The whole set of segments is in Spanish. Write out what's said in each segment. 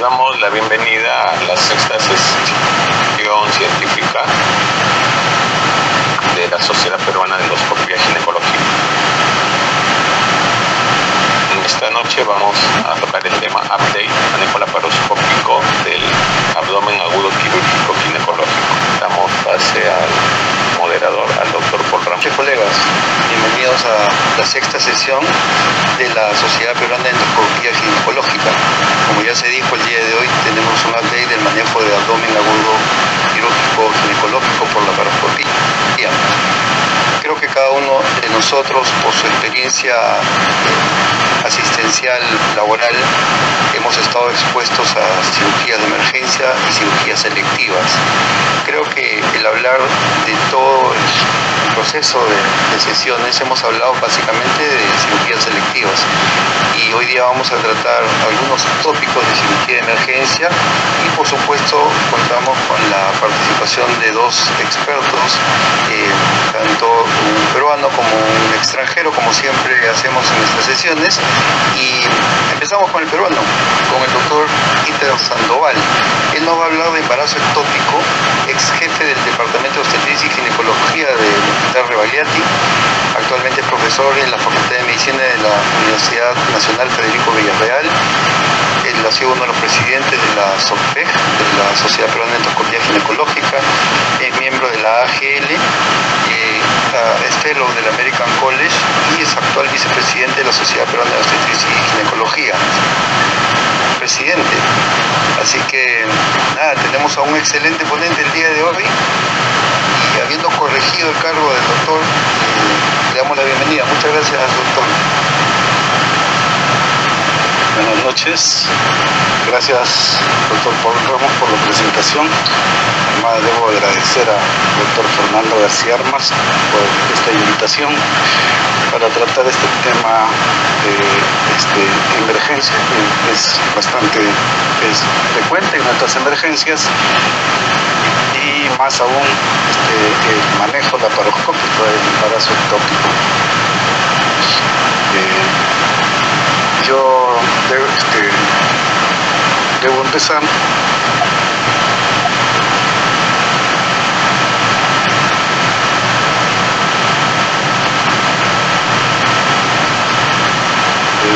damos la bienvenida a la sexta sesión científica de la Sociedad Peruana de Endoscopía Ginecológica. En esta noche vamos a tocar el tema Update, manejo laparoscópico del abdomen agudo quirúrgico ginecológico. Damos pase al moderador, al doctor Paul Ramos. Colegas, bienvenidos a la sexta sesión de la Sociedad Peruana de Endoscopía Ginecológica. Como ya se dijo, el día de hoy tenemos un update del manejo de abdomen agudo quirúrgico ginecológico por laparoscopía. Creo que cada uno de nosotros, por su experiencia asistencial laboral, hemos estado expuestos a cirugías de emergencia y cirugías selectivas. Creo que el hablar de todo el proceso de sesiones, hemos hablado básicamente de cirugías selectivas, y hoy día vamos a tratar algunos tópicos de cirugía de emergencia, y por supuesto contamos con la participación de dos expertos, tanto un peruano como un extranjero, como siempre hacemos en nuestras sesiones. Y empezamos con el peruano, con el doctor Iter Sandoval. Él nos va a hablar de embarazo ectópico, ex jefe del Departamento de Obstetricia y Ginecología del Hospital Rebagliati. Actualmente es profesor en la Facultad de Medicina de la Universidad Nacional Federico Villarreal. Él ha sido uno de los presidentes de la SOPEG, de la Sociedad Peruana de Endoscopía Ginecológica, es miembro de la AGL, es fellow del American College y es actual vicepresidente de la Sociedad Peruana de Obstetricia y Ginecología. Presidente. Así que nada, tenemos a un excelente ponente el día de hoy, y habiendo corregido el cargo del doctor, le damos la bienvenida. Muchas gracias, doctor. Buenas noches, gracias doctor Paul Ramos por la presentación. Además debo agradecer al doctor Fernando García Armas por esta invitación para tratar este tema de emergencia, que es bastante frecuente en nuestras emergencias, y más aún el manejo laparoscópico del embarazo ectópico. Yo debo empezar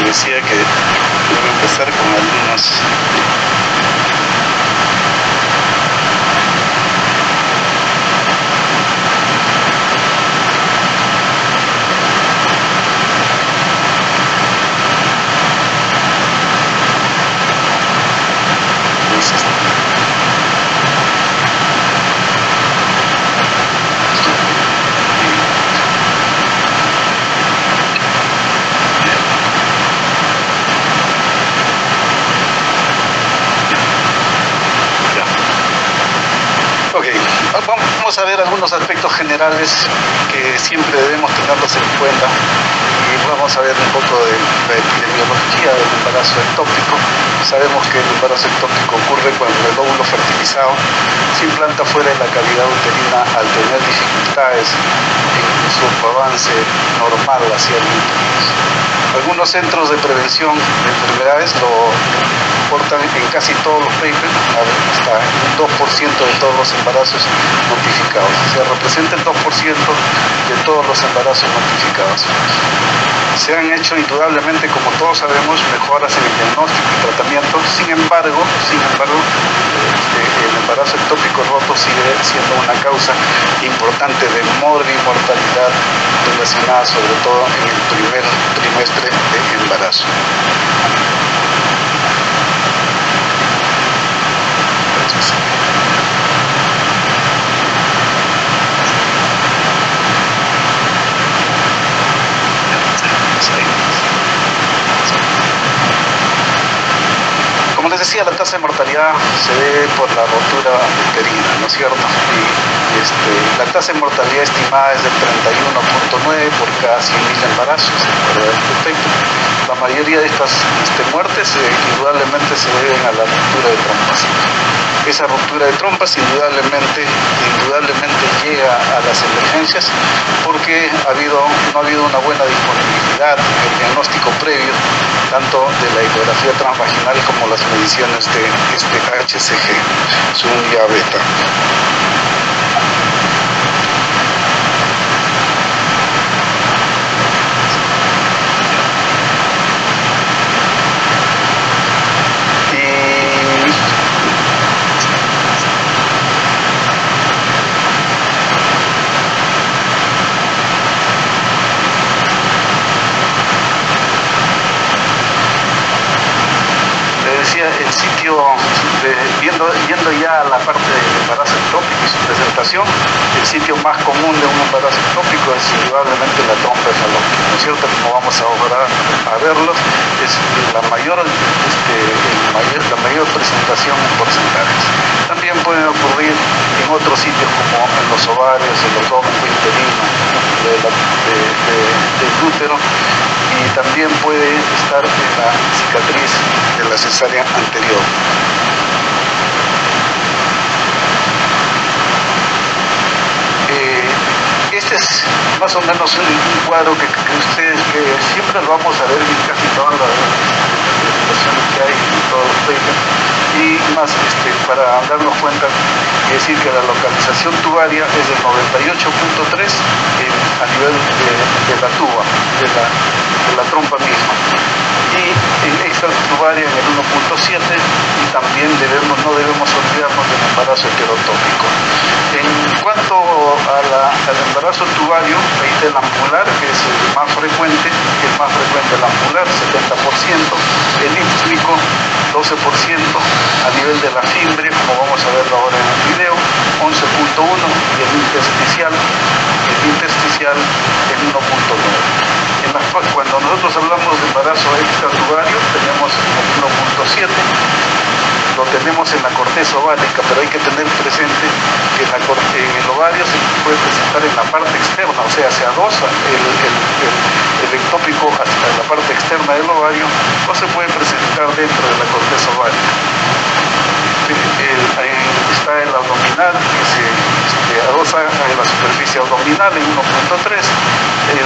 decía que debo empezar con algunas vamos a ver algunos aspectos generales que siempre debemos tenerlos en cuenta, y vamos a ver un poco de la epidemiología del embarazo ectópico. Sabemos que el embarazo ectópico ocurre cuando el óvulo fertilizado se implanta fuera de la cavidad uterina al tener dificultades en su avance normal hacia el útero. Algunos centros de prevención de enfermedades lo reportan en casi todos los papers, hasta un 2% de todos los embarazos notificados. O sea, representa el 2% de todos los embarazos notificados. Se han hecho indudablemente, como todos sabemos, mejoras en el diagnóstico y tratamiento. Sin embargo, el embarazo ectópico roto sigue siendo una causa importante de mortalidad relacionada sobre todo en el primer trimestre de embarazo. Como les decía, la tasa de mortalidad se debe por la rotura uterina, ¿no es cierto? Y la tasa de mortalidad estimada es del 31.9 por cada 100.000 embarazos. Respecto, la mayoría de estas muertes indudablemente se deben a la ruptura de trompas. Esa ruptura de trompas indudablemente llega a las emergencias porque no ha habido una buena disponibilidad en el diagnóstico previo tanto de la ecografía transvaginal como las mediciones de este HCG, su unidad beta. El sitio, yendo ya a la parte del embarazo ectópico y su presentación, el sitio más común de un embarazo ectópico es indudablemente la trompa de falopio, ¿no es cierto? Como vamos ahora a verlo, es la mayor presentación en porcentajes. También pueden ocurrir en otros sitios como en los ovarios, el odómetro uterino, del útero, y también puede estar en la cicatriz de la cesárea anterior. Este es más o menos un cuadro que ustedes que siempre lo vamos a ver en casi todas las presentaciones que hay en todos los papers, y más para darnos cuenta y decir que la localización tubaria es del 98.3 a nivel de la tuba, de la trompa misma, y el extratubaria en el 1.7, y también no debemos olvidarnos del embarazo heterotópico. En cuanto al embarazo tubario, ahí está el ampular, que es el más frecuente el ampular, 70%, el ístmico, 12%, a nivel de la fimbre, como vamos a verlo ahora en el video, 11.1%, y el intersticial, el 1.9%. Cuando nosotros hablamos de embarazo extratubario, tenemos el 1.7%, lo tenemos en la corteza ovárica, pero hay que tener presente que en el ovario se puede presentar en la parte externa, o sea, se adosa el ectópico hacia la parte externa del ovario, o se puede presentar dentro de la corteza ovárica. Está el abdominal, que se adosa en la superficie abdominal en 1.3, el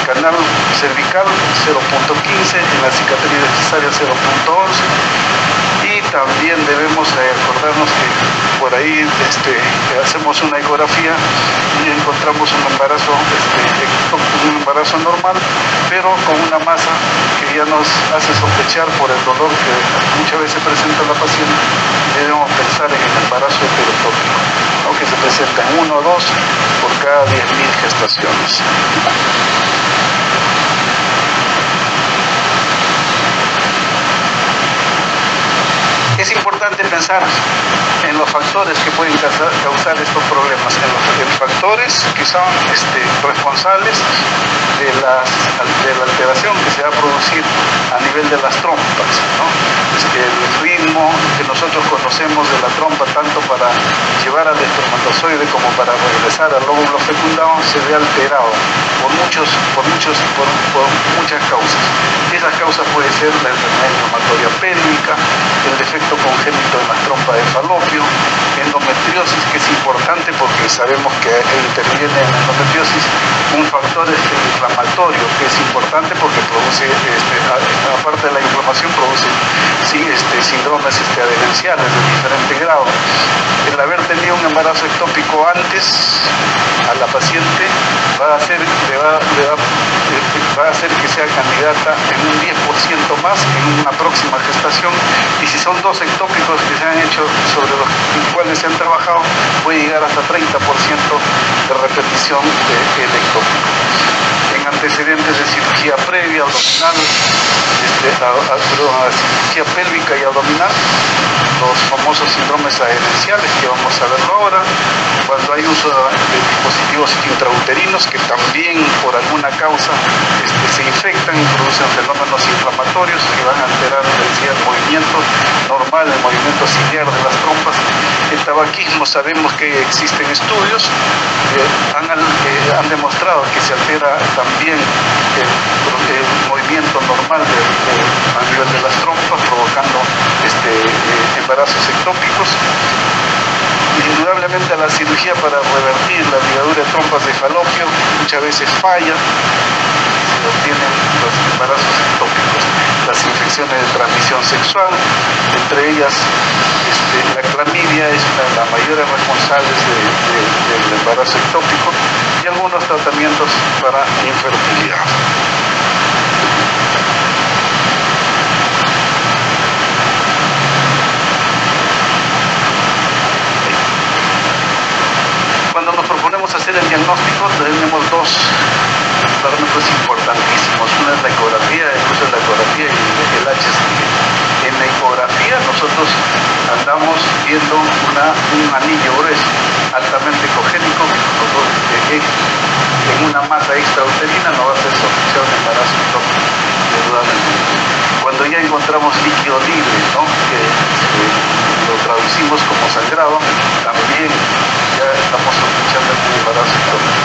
canal cervical 0.15, en la cicatriz de cesárea 0.11, y también debemos acordarnos que por ahí hacemos una ecografía y encontramos un embarazo normal, pero con una masa que ya nos hace sospechar por el dolor que muchas veces presenta la paciente, y debemos pensar en el embarazo heterotópico, aunque se presenta en 1 o 2 por cada 10.000 gestaciones. Es importante pensar en los factores que pueden causar estos problemas, en factores que son responsables de la alteración que se va a producir a nivel de las trompas, ¿no? El ritmo que nosotros conocemos de la trompa, tanto para llevar al espermatozoide como para regresar al óvulo fecundado, se ve alterado por muchas causas. Esas causas pueden ser la enfermedad inflamatoria pélvica, el defecto congénito en las trompas de falopio, endometriosis, que es importante porque sabemos que interviene en la endometriosis un factor inflamatorio, que es importante porque produce, aparte de la inflamación, produce síndromes adherenciales de diferente grado. El haber tenido un embarazo ectópico antes a la paciente va a hacer que sea candidata en un 10% más en una próxima gestación, y si son 2 ectópicos que se han hecho sobre los cuales se han trabajado, puede llegar hasta 30% de repetición del ectópico. En antecedentes de cirugía previa, abdominal, cirugía pélvica y abdominal, los famosos síndromes adherenciales que vamos a verlo ahora, cuando hay uso de dispositivos intrauterinos que también por alguna causa se infectan y producen fenómenos inflamatorios que van a alterar el movimiento normal, el movimiento ciliar de las trompas. El tabaquismo, sabemos que existen estudios que han demostrado que se altera también el movimiento normal a nivel de las trompas, provocando embarazos ectópicos. Indudablemente la cirugía para revertir la ligadura de trompas de falopio muchas veces falla. obtienen los embarazos ectópicos. Las infecciones de transmisión sexual, entre ellas la clamidia es una de las mayores responsables del embarazo ectópico, y algunos tratamientos para infertilidad. Cuando nos proponemos hacer el diagnóstico, tenemos dos parámetros importantísimos. Una es la ecografía, el uso de la ecografía y el HCG. En la ecografía nosotros andamos viendo un anillo grueso, altamente ecogénico, que en una masa extrauterina no va a ser sospechoso de embarazo ectópico, indudablemente. Cuando ya encontramos líquido libre, ¿no?, que lo traducimos como sangrado, también ya estamos sospechando de embarazo ectópico.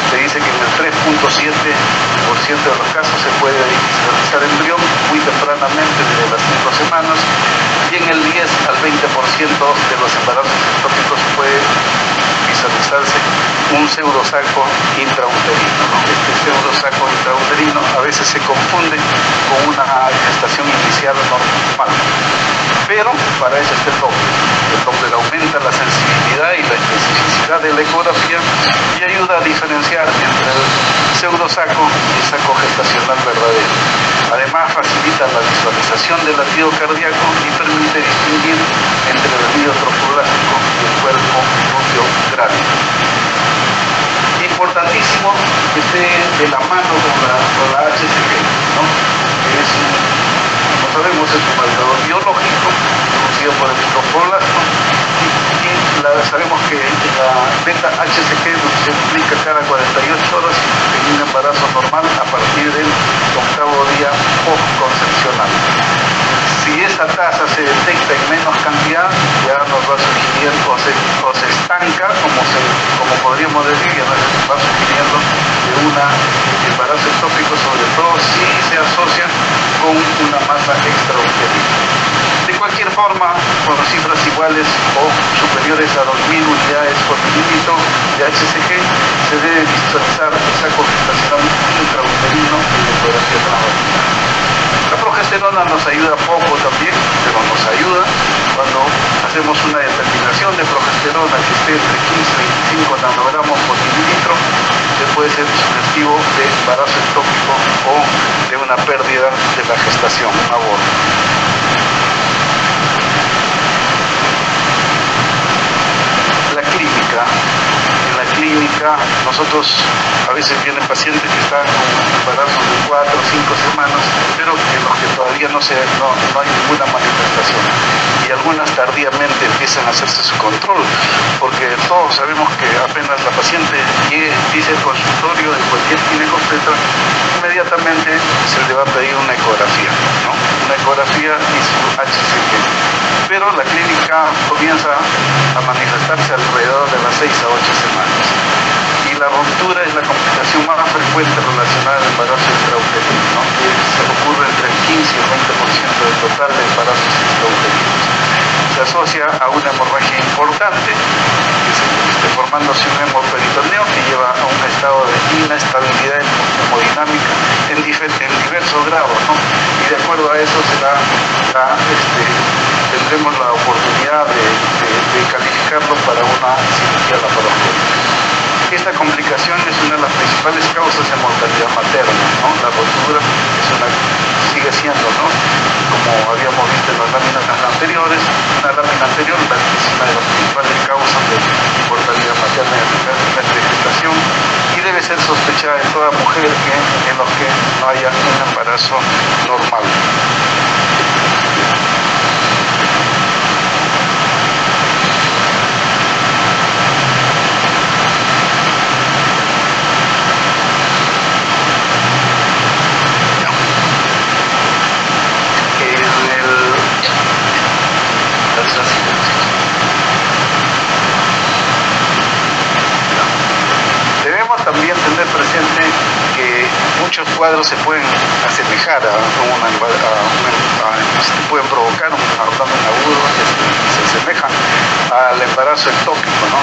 Se dice que en el 3.7% de los casos se puede visualizar embrión muy tempranamente, desde las 5 semanas, y en el 10 al 20% de los embarazos ectópicos puede visualizarse un pseudosaco intrauterino, ¿no? Este pseudosaco intrauterino a veces se confunde con una gestación inicial normal, pero para eso está el Doppler. El Doppler aumenta la sensibilidad y la especificidad de la ecografía y ayuda a diferenciar entre el pseudosaco y el saco gestacional verdadero. Además, facilita la visualización del latido cardíaco y permite distinguir entre el latido trofoblástico y el cuerpo lúteo grávido. Importantísimo que esté de la mano con la HCG, ¿no? Que es, como sabemos, es un marcador biológico producido por el citoplasma, y sabemos que la beta HCG se multiplica cada 48 horas en un embarazo normal a partir del 8º día postconcepcional. Si esa tasa se detecta en menos cantidad, ya nos va sugiriendo o se estanca, como podríamos decir, ya nos va sugiriendo de un embarazo ectópico, sobre todo si se asocia con una masa extrauterina. De cualquier forma, con cifras iguales o superiores a 2.000 unidades por mililitro de HCG, se debe visualizar el saco gestacional intrauterino en la ecografía transvaginal. La progesterona nos ayuda poco también, pero nos ayuda cuando hacemos una determinación de progesterona que esté entre 15 y 25 nanogramos por mililitro, que puede ser sugestivo de embarazo ectópico o de una pérdida de la gestación, un aborto. La clínica. En la clínica nosotros a veces vienen pacientes que están con embarazos de 4 o 5 semanas, pero en los que todavía no hay ninguna manifestación, y algunas tardíamente empiezan a hacerse su control, porque todos sabemos que apenas la paciente dice el consultorio de cualquier ginecólogo, inmediatamente se le va a pedir una ecografía, ¿no? Una ecografía y su HCG. Pero la clínica comienza a manifestarse alrededor de las 6 a 8 semanas. Y la ruptura es la complicación más frecuente relacionada al embarazo intrauterino, ¿no? Que se ocurre entre el 15 y el 20% del total de embarazos intrauterinos. Se asocia a una hemorragia importante, formándose un hemoperitoneo que lleva a un estado de inestabilidad hemodinámica en diversos grados, ¿no? Y de acuerdo a eso tendremos la oportunidad de calificarlo para una cirugía laparoscópica. Esta complicación es una de las principales causas de mortalidad materna, ¿no? La rotura sigue siendo, ¿no?, como habíamos visto en las láminas anteriores, la es una de las principales causas de mortalidad materna en el primer trimestre de gestación, y debe ser sospechada en toda mujer en los que no haya un embarazo normal. Debemos también tener presente que muchos cuadros se pueden asemejar pueden provocar un abdomen agudo que se asemejan al embarazo ectópico, ¿no?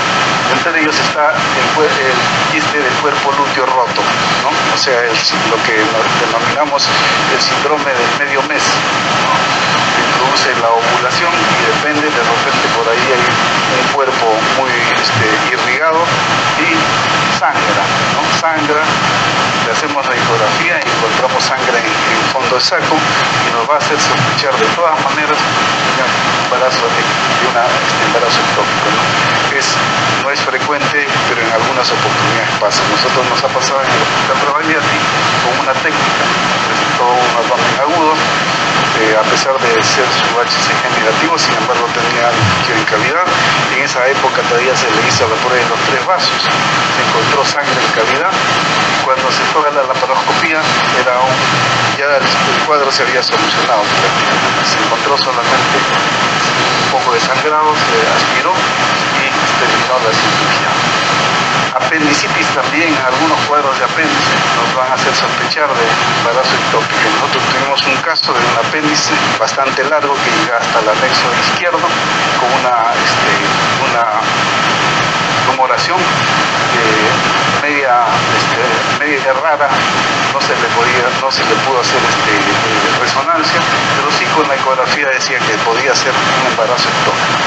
Entre ellos está el quiste del cuerpo lúteo roto, ¿no? O o sea, lo que denominamos el síndrome del medio mes, ¿no? Introduce la ovulación y depende, de repente por ahí hay un cuerpo muy irrigado y sangra, ¿no? Sangra, le hacemos la ecografía y encontramos sangre en el fondo del saco y nos va a hacer sospechar de todas maneras un embarazo ectópico, ¿no? No es frecuente, pero en algunas oportunidades pasa. Nosotros nos ha pasado en el hospital Rabagliati con una técnica, presentó un abdomen agudo, a pesar de ser su HCG negativo, sin embargo tenía líquido en cavidad. En esa época todavía se le hizo la prueba de los 3 vasos, se encontró sangre en cavidad. Cuando se fue a la laparoscopía, ya el cuadro se había solucionado prácticamente. Se encontró solamente un poco de sangrado, se aspiró y terminó la cirugía. Apendicitis también, algunos cuadros de apéndice nos van a hacer sospechar de embarazo ectópico. Nosotros tuvimos un caso de un apéndice bastante largo que llega hasta el anexo izquierdo con una tumoración media rara, no se le pudo hacer resonancia, pero sí con la ecografía decía que podía ser un embarazo ectópico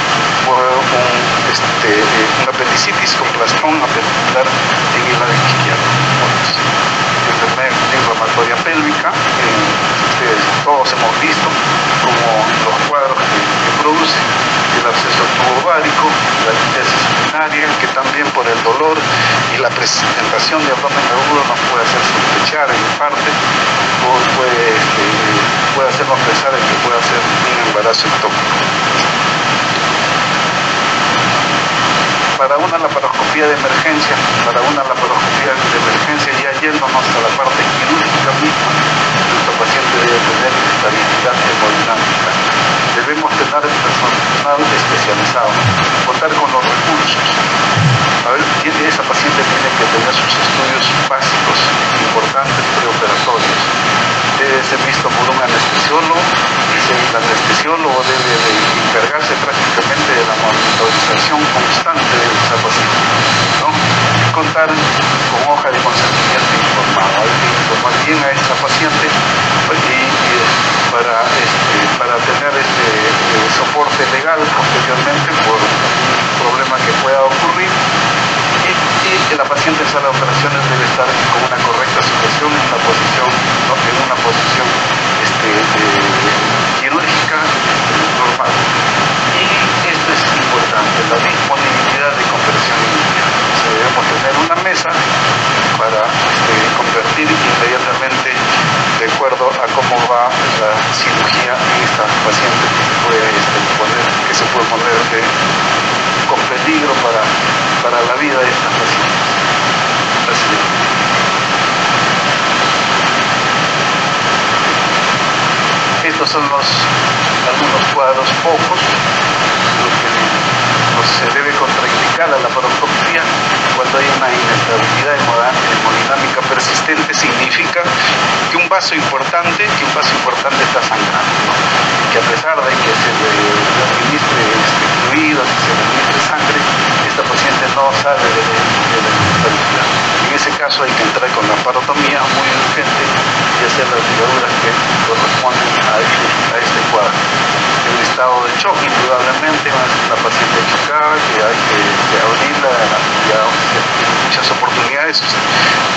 por un apendicitis con plastón apendicular en el lado izquierdo. Enfermedad inflamatoria pélvica, todos hemos visto como los cuadros que produce el absceso tubo-ovárico, la listesis urinaria, que también por el dolor y la presentación de abdomen agudo nos puede hacer sospechar en parte, o puede hacernos pensar en que pueda ser un embarazo ectópico. Para una laparoscopía de emergencia, ya yéndonos a la parte quirúrgica misma, nuestro paciente debe tener estabilidad hemodinámica. Debemos tener personal especializado, contar con los recursos. Esa paciente tiene que tener sus estudios básicos importantes preoperatorios. Debe ser visto por un anestesiólogo y el anestesiólogo debe de encargarse prácticamente de la monitorización constante de esa paciente, ¿no? Contar con hoja de consentimiento informado. Hay que informar bien a esa paciente para tener soporte legal posteriormente por un problema que pueda ocurrir. Y la paciente en sala de operaciones debe estar con una correcta situación en una posición quirúrgica normal. Y esto es importante, la disponibilidad de compresión inicial. Debemos tener una mesa para convertir inmediatamente de acuerdo a cómo va la cirugía en esta paciente que se puede poner con peligro para la vida de esta paciente. Estos son algunos cuadros pocos, lo que se debe contraindicar a la laparoscopía cuando hay una inestabilidad hemodinámica persistente. Significa que un vaso importante está sangrando, ¿no? Que a pesar de que se le administre fluidos, que se le administre sangre, esta paciente no sale de la inestabilidad. En ese caso hay que entrar con la parotomía muy urgente y hacer las ligaduras que corresponden a este cuadro. El estado de shock, indudablemente, la paciente chocada, que hay que abrirla, ya muchas oportunidades.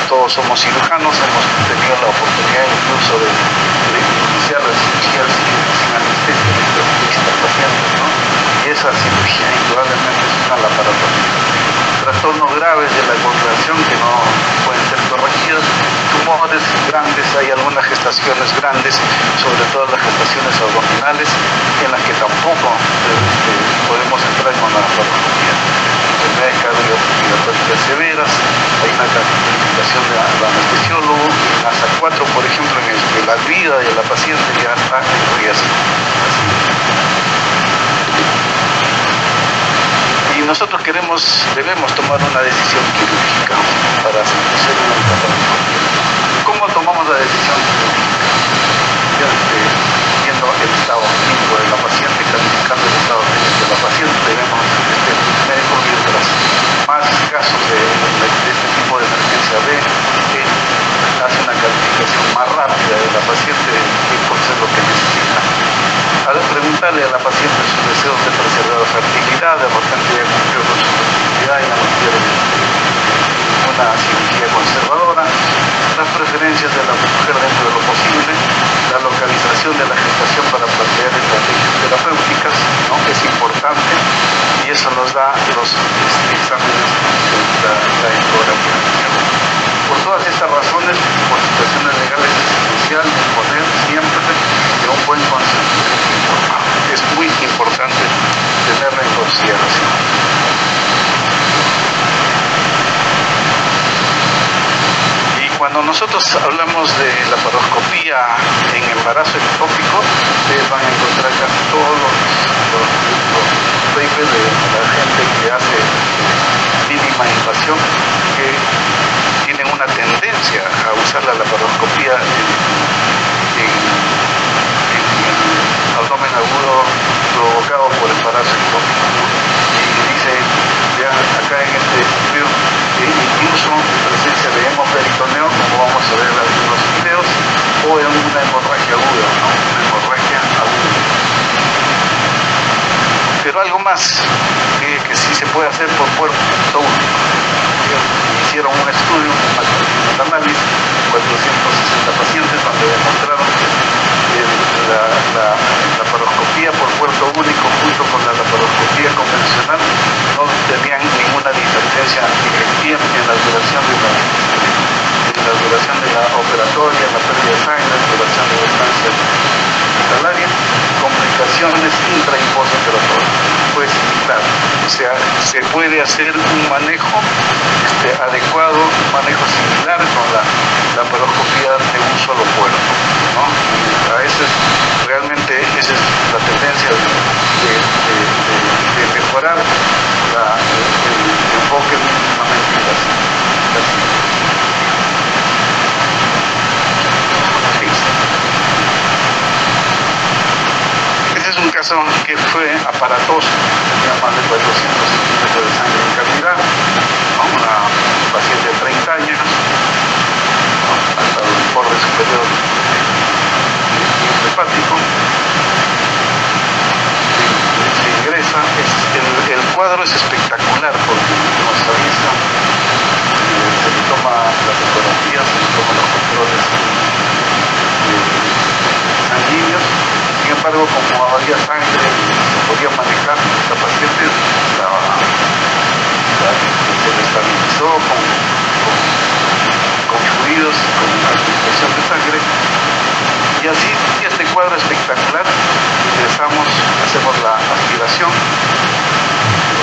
Todos somos cirujanos, hemos tenido la oportunidad incluso de iniciar la cirugía sin anestesia de estas pacientes, ¿no? Y esa cirugía indudablemente es una laparotomía. Trastornos graves de la coagulación que no pueden ser corregidos, tumores grandes, hay algunas gestaciones grandes, sobre todo las gestaciones abdominales, en las que tampoco podemos entrar con la laparoscopía. Enfermedades cardiorrespiratorias severas, hay una clasificación del anestesiólogo, hasta 4, por ejemplo, en el que la vida de la paciente ya está en riesgo. Y nosotros debemos tomar una decisión quirúrgica para hacer una laparoscopía. ¿Cómo tomamos la decisión quirúrgica? Viendo el estado clínico de la paciente, calificando el estado clínico de la paciente, debemos médico, mientras más casos de este tipo de emergencia ve, más rápida de la paciente, que puede ser lo que necesita. Al preguntarle a la paciente sus deseos de preservar la fertilidad, de repente ya cumplió con su fertilidad y no quiere una cirugía conservadora, las preferencias de la mujer dentro de lo posible, la localización de la gestación para plantear estrategias terapéuticas, ¿no? Es importante, y eso nos da los exámenes de la ecografía. Por todas estas razones, por situaciones legales, es esencial disponer siempre de un buen consentimiento informado. Es muy importante tenerlo en consideración. Cuando nosotros hablamos de la laparoscopía en embarazo ectópico, ustedes van a encontrar casi todos los papers de la gente que hace mínima invasión que tienen una tendencia a usar la laparoscopía en el abdomen agudo provocado por embarazo ectópico. Y dice, vean acá en este estudio, incluso en presencia de hemoperitoneo, como vamos a ver en algunos videos, o en una hemorragia aguda, ¿no? Una hemorragia aguda. Pero algo más que sí se puede hacer por puerto único. Hicieron un estudio, un análisis, 460 pacientes, donde demostraron que la laparoscopía por puerto único junto con la laparoscopía convencional no tenían ninguna diferencia en la duración de la operatoria, la pérdida de sangre, la duración de la estancia hospitalaria, complicaciones intra y postoperatorio. Pues claro, o sea, se puede hacer un manejo adecuado, un manejo similar con la laparoscopía de un solo puerto, ¿no? Realmente esa es la tendencia de mejorar el enfoque mínimamente invasivo. Este es un caso que fue aparatoso, tenía más de 400 centímetros de sangre en cantidad, ¿no? Una paciente de 30 años, ¿no? Hasta el borde superior hepático, se ingresa, el cuadro es espectacular porque no se avisa, se le toma las fotografías, se le toman los controles sanguíneos. Sin embargo, como había sangre, se podía manejar la paciente, se le estabilizó con fluidos, con administración de sangre. Y así, este cuadro espectacular, ingresamos, hacemos la aspiración,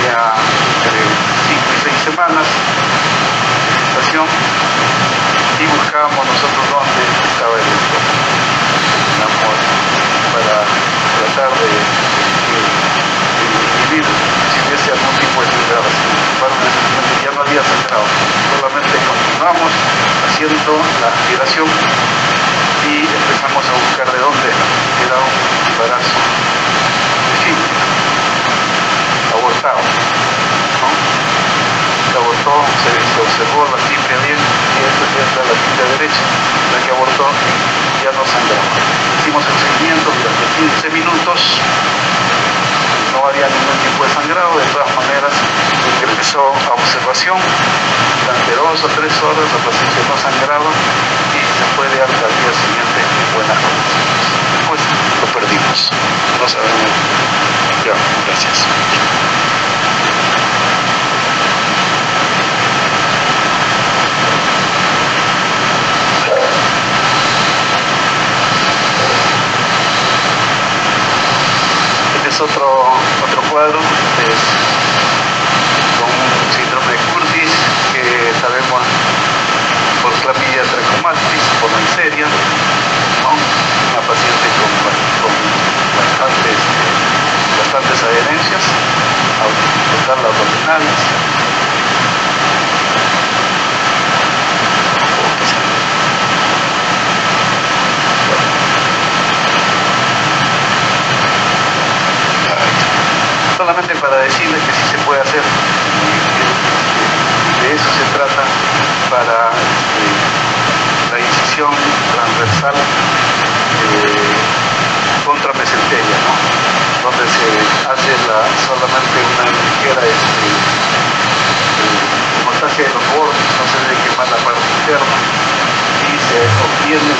ya entre 5 y 6 semanas de gestación, y buscábamos nosotros dónde estaba el estómago, para tratar de inhibir si hubiese algún tipo de degradación. Bueno, en ese momento ya no había sangrado, solamente continuamos haciendo la aspiración y empezamos a buscar de dónde era un embarazo abortado, ¿no? Se abortó, se observó la tibia bien, y esta es la tibia derecha, la que abortó, y ya no sangraba. Hicimos el seguimiento durante 15 minutos, no había ningún tipo de sangrado, de todas maneras ingresó a observación, durante 2 o 3 horas la paciente no sangraba y se fue de alta al día siguiente en buenas condiciones. Después lo perdimos, no sabemos. Ya, gracias. Otro cuadro es con síndrome de Curtis, que sabemos por clamidia trachomatis, por Neisseria, ¿no? Una paciente con bastantes adherencias, total abdominales. Solamente para decirles que sí se puede hacer, de eso se trata para la incisión transversal basal contra mesenteria, ¿no? Donde se hace solamente una ligera hemostasia de los bordes, no se debe quemar la parte interna, y se obtiene,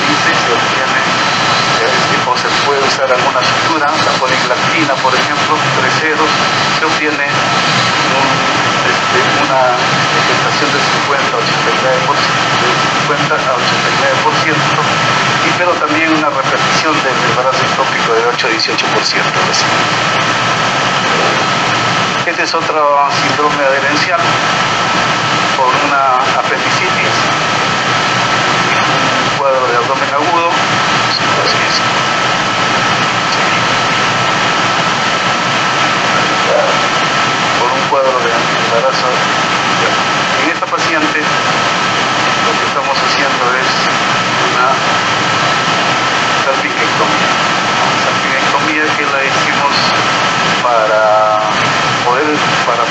o se puede usar alguna sutura, la poliglactina, por ejemplo, 3 ceros, se obtiene una vegetación de 50 a 89%, pero también una repetición del embarazo ectópico de 8 a 18%. Este es otro síndrome adherencial por una apendicitis, un cuadro de abdomen agudo, por un cuadro de embarazo. En esta paciente lo que estamos haciendo es una salpingectomía que la hicimos para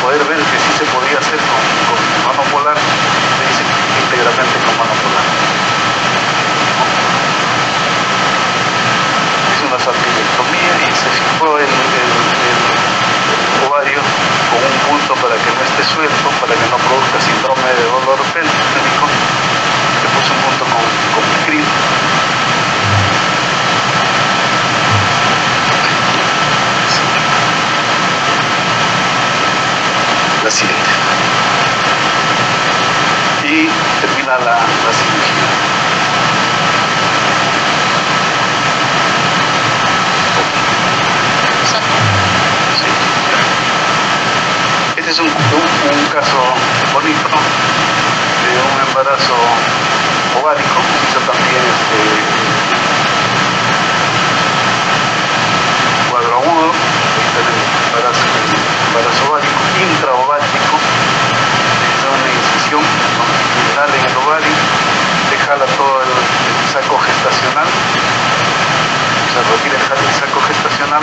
poder ver que sí se podía hacer con mano polar, se dice íntegramente con mano polar. Es una salpingectomía y se fijó el ovario con un punto para que no esté suelto, para que no produzca síndrome de dolor pélvico. Se puso un punto con Micrin. La siguiente. Y termina la cirugía. Este es un caso bonito de un embarazo ovárico. Hizo también cuadro agudo, embarazo ovárico, intraovárico. Es una incisión longitudinal en el ovario, se jala todo el saco gestacional, se retira el saco gestacional.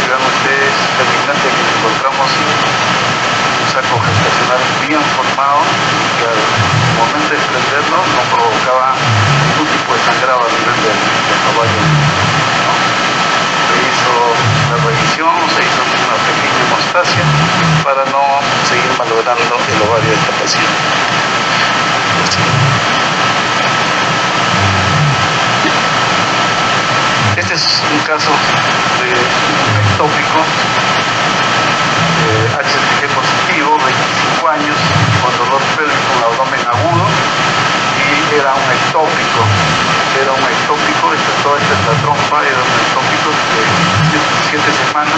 Vean ustedes terminante que encontramos un saco gestacional bien formado, que al momento de prenderlo no provocaba ningún tipo de sangrado a nivel del ovario. Se hizo la revisión, se hizo una pequeña hemostasia para no seguir malogrando el ovario de esta paciente. Este es un caso de un ectópico, HCG positivo, 25 años, con dolor pélvico, un abdomen agudo, y era un ectópico, toda esta es la trompa, era un ectópico de 7 semanas,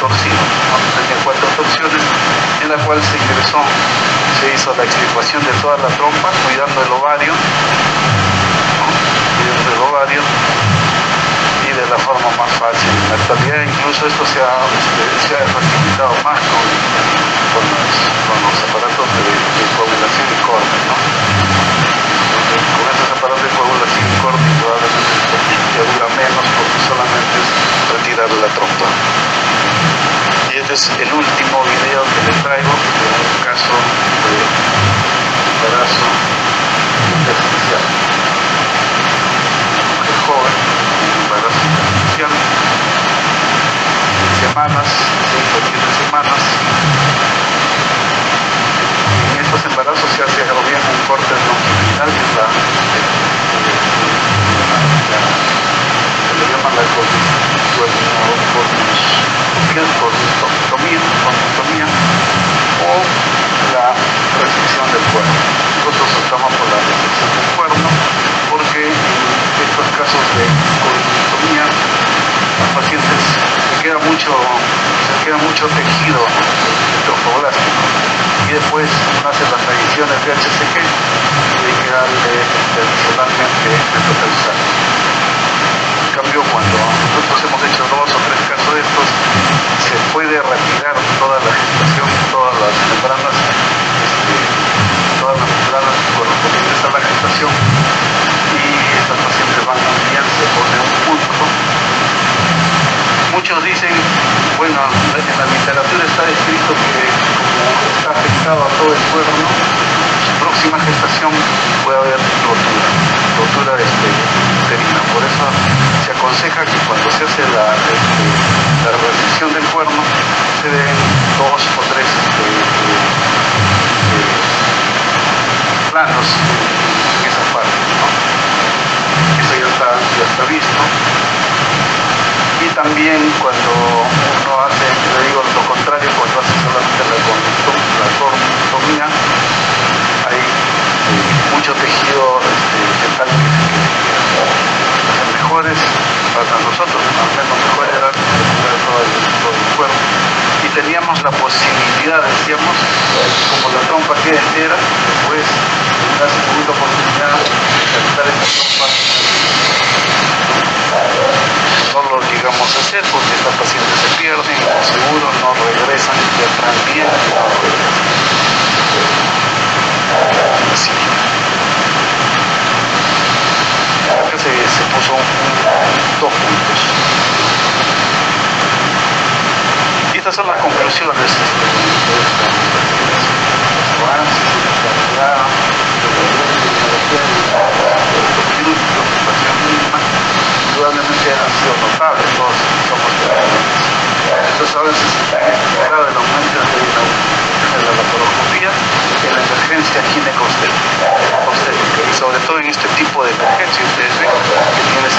torcido, tenía 4 torsiones, en la cual se ingresó, se hizo la extirpación de toda la trompa, cuidando el ovario, y de la forma más fácil. En la actualidad incluso esto se ha facilitado más con los aparatos de coagulación y corte, ¿no? Entonces, con esos aparatos de coagulación y corte probablemente ya dura menos porque solamente es retirar la trompa. Y este es el último video que les traigo de un caso de embarazo intersticial. Mujer joven, embarazo intersticial, semanas, 6 o 7 semanas. En estos embarazos se hace bien un corte longitudinal, que es se le llama la colpostomía o la resección del cuerno. Nosotros optamos por la resección del cuerno porque en estos casos de colpostomía los pacientes se queda mucho tejido trofoblástico y después hacen las adiciones de HCG y hay que darle adicionalmente metocalzal. En cambio, cuando nosotros hemos hecho 2 o 3 casos de estos, se puede retirar toda la gestación, todas las membranas correspondientes a la gestación, y estas pacientes van bien, se pone un punto. Muchos dicen, bueno, en la literatura está escrito que como está afectado a todo el cuerno, su próxima gestación puede haber rotura fibra uterina. Por eso se aconseja que cuando se hace la resección del cuerno se den 2 o 3 planos en esa parte, ¿no? Eso ya está visto. Y también cuando uno hace, le digo lo contrario, cuando hace solamente la cornutomía, hay mucho tejido dental que entonces mejores para nosotros, al menos mejor era recuperar todo el cuerpo. Y teníamos la posibilidad, decíamos, como la trompa queda entera, después la segunda oportunidad de captar esta trompa. No lo llegamos a hacer porque estas pacientes se pierden y por seguro no regresan, ya están bien y no regresan. Así. Acá se puso 2 puntos. Y estas son las conclusiones de indudablemente han sido notables, todos somos entonces ahora se espera del aumento de la laparoscopía en la emergencia gineco-obstétrica y sobre todo en este tipo de emergencia ustedes ven que tienes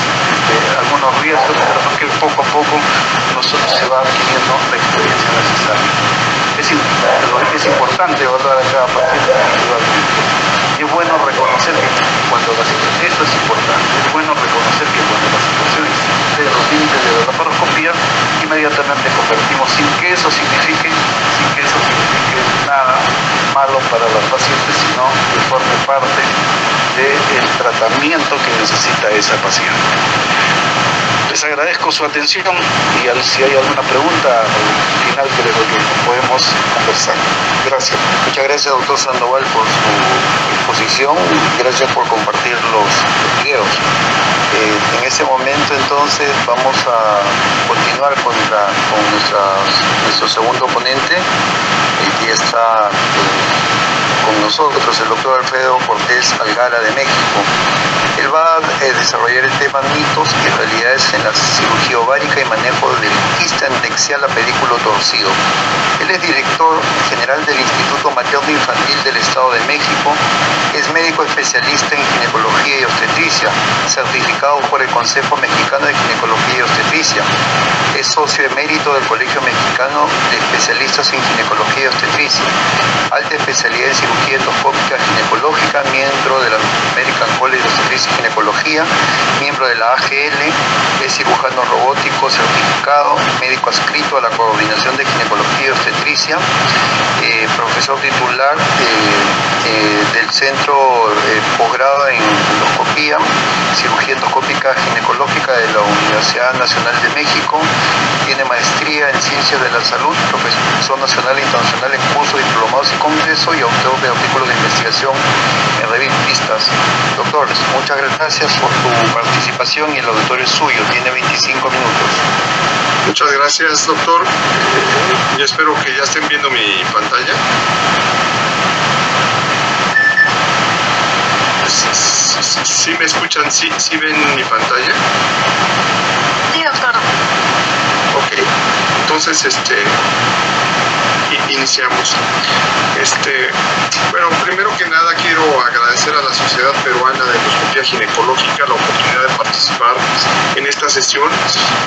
algunos riesgos, pero que poco a poco se va adquiriendo la experiencia necesaria. Es importante evaluar a cada paciente individualmente. Y es bueno reconocer que cuando esto es importante, es bueno reconocer que cuando la situación excede los límites de la laparoscopía, inmediatamente convertimos sin que eso signifique nada malo para los pacientes, sino que forme parte del tratamiento que necesita esa paciente. Les agradezco su atención y si hay alguna pregunta al final creo que podemos conversar. Gracias. Muchas gracias, doctor Sandoval, por su exposición. Gracias por compartir los videos. En ese momento entonces vamos a continuar con nuestro segundo ponente, que está con nosotros, el doctor Alfredo Cortés Algara de México. Él va a desarrollar el tema mitos y realidades en la cirugía ovárica y manejo del quiste anexial a pedículo torcido. Él es director general del Instituto Materno Infantil del Estado de México, es médico especialista en ginecología y obstetricia, certificado por el Consejo Mexicano de Ginecología y Obstetricia. Es socio emérito del Colegio Mexicano de Especialistas en Ginecología y Obstetricia, alta especialidad en cirugía endoscópica ginecológica, miembro de la American College of Obstetricia y Ginecología, miembro de la AGL, es cirujano robótico certificado, médico adscrito a la Coordinación de Ginecología y Obstetricia, profesor titular del Centro Posgrado en Endoscopía, Cirugía Endoscópica Ginecológica de la Universidad Nacional de México, tiene maestría en Ciencias de la Salud, profesor nacional e internacional en cursos, diplomados y congresos y autor de artículos de investigación en revistas. Doctor, muchas gracias por tu participación y el auditorio es suyo, tiene 25 minutos. Muchas gracias, doctor. Yo espero que ya estén viendo mi pantalla. ¿Sí me escuchan? ¿Sí ven mi pantalla? Sí, doctor. Ok, entonces iniciamos. Bueno, primero que nada quiero agradecer a la Sociedad Peruana de Endoscopía Ginecológica la oportunidad de participar en esta sesión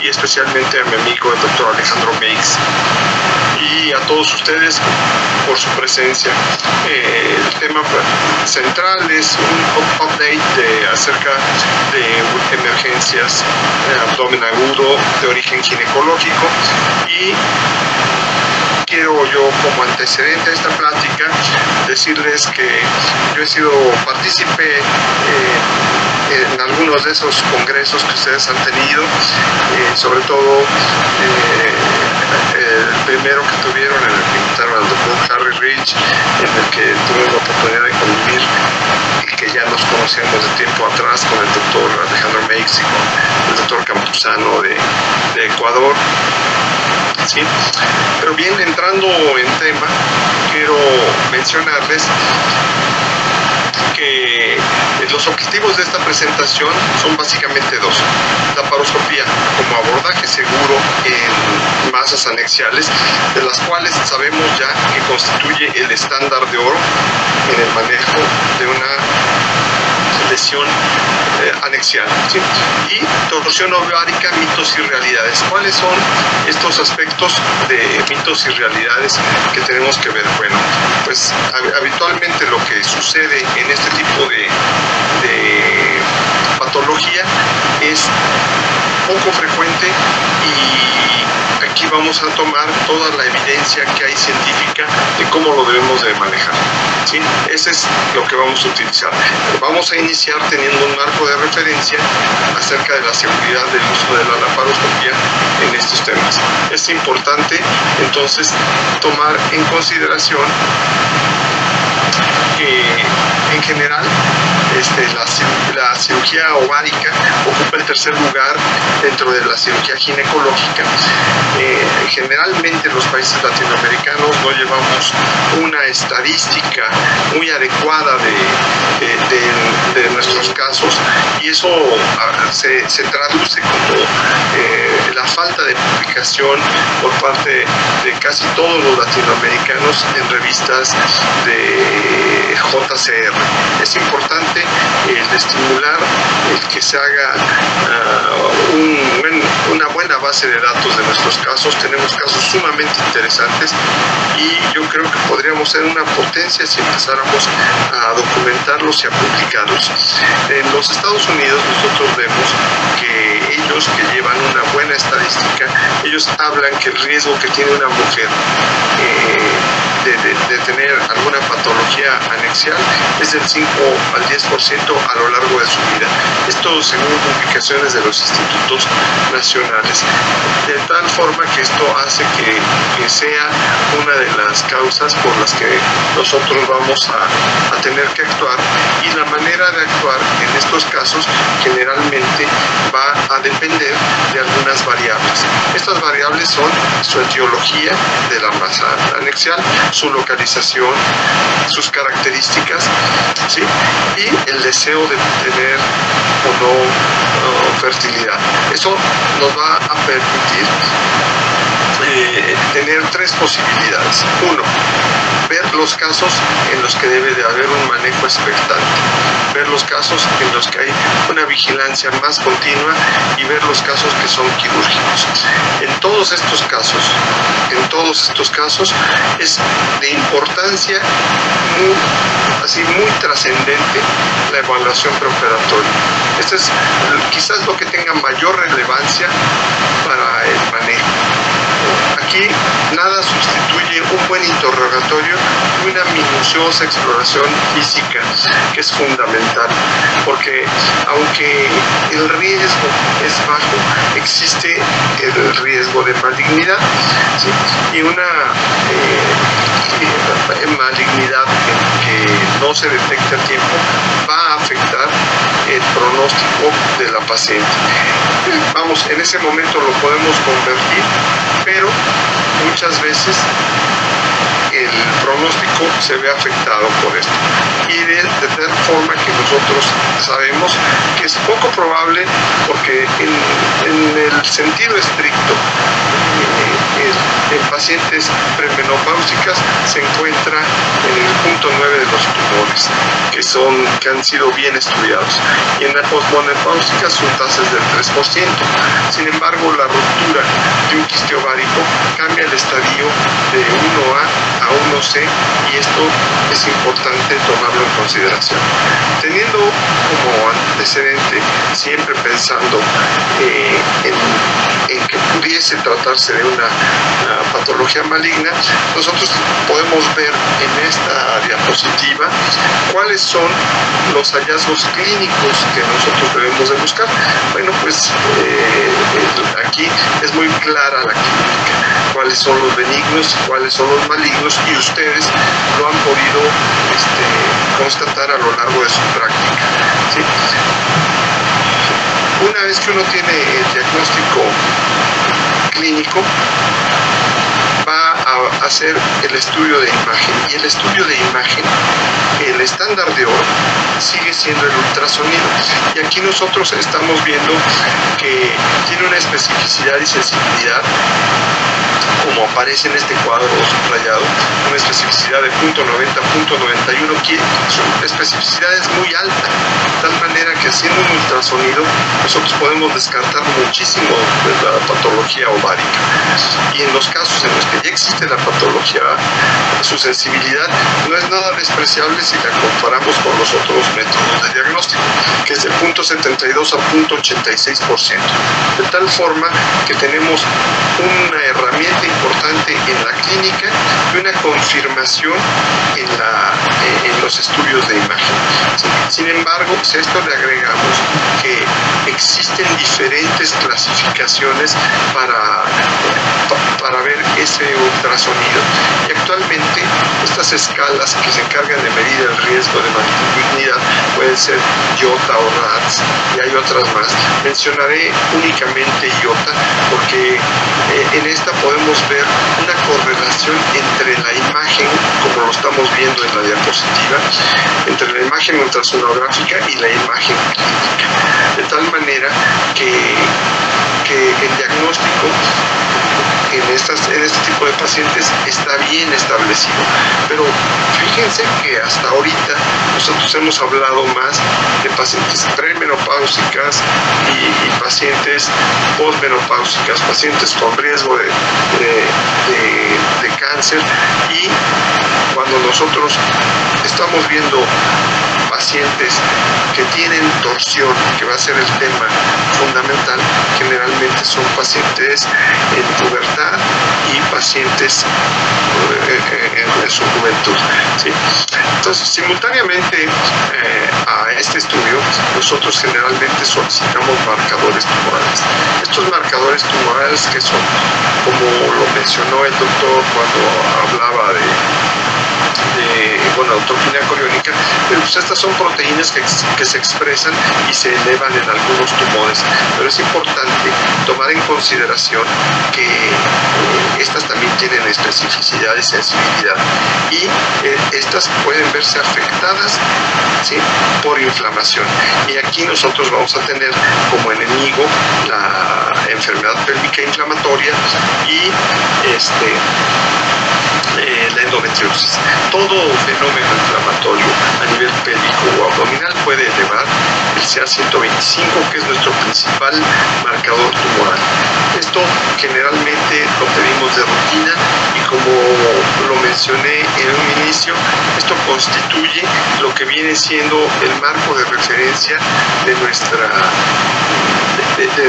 y especialmente a mi amigo el doctor Alejandro Meix y a todos ustedes por su presencia. El tema central es un update acerca de emergencias de abdomen agudo de origen ginecológico y quiero yo como antecedente a esta plática decirles que yo he sido partícipe en algunos de esos congresos que ustedes han tenido, sobre todo el primero que tuvieron en el que invitaron al doctor Harry Rich, en el que tuve la oportunidad de convivir y que ya nos conocíamos de tiempo atrás con el doctor Alejandro Meix y con el doctor Campuzano de Ecuador. ¿Sí? Pero bien, entrando en tema, quiero mencionarles que los objetivos de esta presentación son básicamente dos. Laparoscopía como abordaje seguro en masas anexiales, de las cuales sabemos ya que constituye el estándar de oro en el manejo de una lesión anexial, ¿sí? Y torsión ovárica, mitos y realidades. ¿Cuáles son estos aspectos de mitos y realidades que tenemos que ver? Bueno, pues habitualmente lo que sucede en este tipo de patología es poco frecuente, y aquí vamos a tomar toda la evidencia que hay científica de cómo lo debemos de manejar, ¿sí? Ese es lo que vamos a utilizar. Vamos a iniciar teniendo un marco de referencia acerca de la seguridad del uso de la laparoscopía en estos temas. Es importante entonces tomar en consideración que en general la cirugía ovárica ocupa el tercer lugar dentro de la cirugía ginecológica. Generalmente los países latinoamericanos no llevamos una estadística muy adecuada de nuestros casos, y eso se traduce como la falta de publicación por parte de casi todos los latinoamericanos en revistas de JCR. Es importante el estimular el que se haga una buena base de datos de nuestros casos. Tenemos casos sumamente interesantes, y yo creo que podríamos ser una potencia si empezáramos a documentarlos y a publicarlos. En los Estados Unidos nosotros vemos que ellos, que llevan una buena estadística, ellos hablan que el riesgo que tiene una mujer de tener alguna patología anexial es del 5 al 10% a lo largo de su vida. Esto según publicaciones de los institutos nacionales. De tal forma que esto hace que sea una de las causas por las que nosotros vamos a tener que actuar, y la manera de actuar en estos casos generalmente va a depender de algunas variables. Estas variables son su etiología de la masa anexial, su localización, sus características, ¿sí? Y el deseo de tener o no fertilidad. Eso nos va a permitir tener tres posibilidades. Uno, ver los casos en los que debe de haber un manejo expectante, ver los casos en los que hay una vigilancia más continua, y ver los casos que son quirúrgicos. En todos estos casos es de importancia muy trascendente la evaluación preoperatoria. Esto es quizás lo que tenga mayor relevancia para el manejo. Aquí nada sustituye un buen interrogatorio y una minuciosa exploración física, que es fundamental, porque aunque el riesgo es bajo, existe el riesgo de malignidad, ¿sí? Y una malignidad que no se detecta a tiempo va a afectar el pronóstico de la paciente. Vamos, en ese momento lo podemos convertir, pero muchas veces el pronóstico se ve afectado por esto, y de tal forma que nosotros sabemos que es poco probable, porque en el sentido estricto en pacientes premenopáusicas se encuentra en el punto 9 de los tumores que han sido bien estudiados, y en la posmenopáusica su tasa es del 3%. Sin embargo, la ruptura de un quiste ovárico cambia el estadio de 1A a 1C, y esto es importante tomarlo en consideración. Teniendo como antecedente, siempre pensando en que pudiese tratarse de una patología maligna, nosotros podemos ver en esta diapositiva cuáles son los hallazgos clínicos que nosotros debemos de buscar. Bueno, pues aquí es muy clara la clínica, cuáles son los benignos, cuáles son los malignos, y ustedes lo han podido constatar a lo largo de su práctica, ¿sí? Una vez que uno tiene el diagnóstico clínico, va a a hacer el estudio de imagen. Y el estudio de imagen, el estándar de oro, sigue siendo el ultrasonido. Y aquí nosotros estamos viendo que tiene una especificidad y sensibilidad, como aparece en este cuadro subrayado, una especificidad de 0.90, 0.91, que su especificidad es muy alta, de tal manera que haciendo un ultrasonido nosotros podemos descartar muchísimo de la patología ovárica. Y en los casos en los que ya existe la patología, su sensibilidad no es nada despreciable si la comparamos con los otros métodos de diagnóstico, que es de 0.72 a 0.86%, de tal forma que tenemos una herramienta importante en la clínica y una confirmación en los estudios de imagen. Sin embargo, si a esto le agregamos que existen diferentes clasificaciones para ver ese ultrasonido, y actualmente estas escalas que se encargan de medir el riesgo de malignidad pueden ser IOTA o RADS, y hay otras más. Mencionaré únicamente IOTA porque en esta podemos ver una correlación entre la imagen, como lo estamos viendo en la diapositiva, entre la imagen ultrasonográfica y la imagen clínica, de tal manera que el diagnóstico en este tipo de pacientes está bien establecido. Pero fíjense que hasta ahorita nosotros hemos hablado más de pacientes premenopáusicas y pacientes posmenopáusicas, pacientes con riesgo de cáncer, y cuando nosotros estamos viendo pacientes que tienen torsión, que va a ser el tema fundamental, generalmente son pacientes en pubertad y pacientes en su juventud, ¿sí? Entonces, simultáneamente a este estudio, nosotros generalmente solicitamos marcadores tumorales. Estos marcadores tumorales, que son, como lo mencionó el doctor cuando hablaba de autopsia coriónica, pero pues estas son proteínas que se expresan y se elevan en algunos tumores, pero es importante tomar en consideración que estas también tienen especificidad y sensibilidad, y estas pueden verse afectadas, ¿sí?, por inflamación. Y aquí nosotros vamos a tener como enemigo la enfermedad pélvica inflamatoria y la endometriosis. Todo fenómeno inflamatorio a nivel pélvico o abdominal puede elevar el CA125, que es nuestro principal marcador tumoral. Esto generalmente lo pedimos de rutina, y como lo mencioné en un inicio, esto constituye lo que viene siendo el marco de referencia de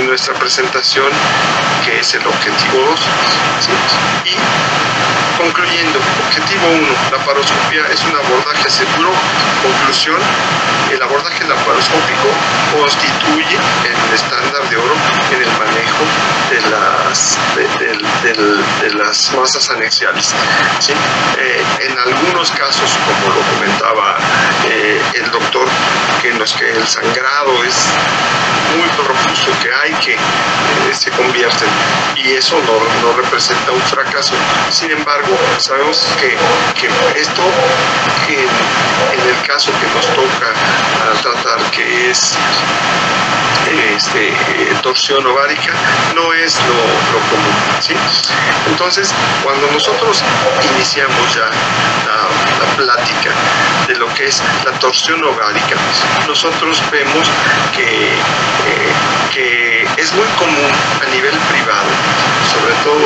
nuestra presentación, que es el objetivo 2, ¿sí? Y concluyendo, objetivo 1, laparoscopia es un abordaje seguro. Conclusión, el abordaje laparoscópico constituye el estándar de oro en el manejo de las masas anexiales, ¿sí? En algunos casos, como lo comentaba el doctor, en los que el sangrado es muy profuso, que se convierten, y eso no representa un fracaso. Sin embargo, sabemos que esto, en el caso que nos toca tratar, que es torsión ovárica, no es lo común, ¿sí? Entonces, cuando nosotros iniciamos ya la plática de lo que es la torsión ovárica, nosotros vemos que es muy común a nivel privado, sobre todo,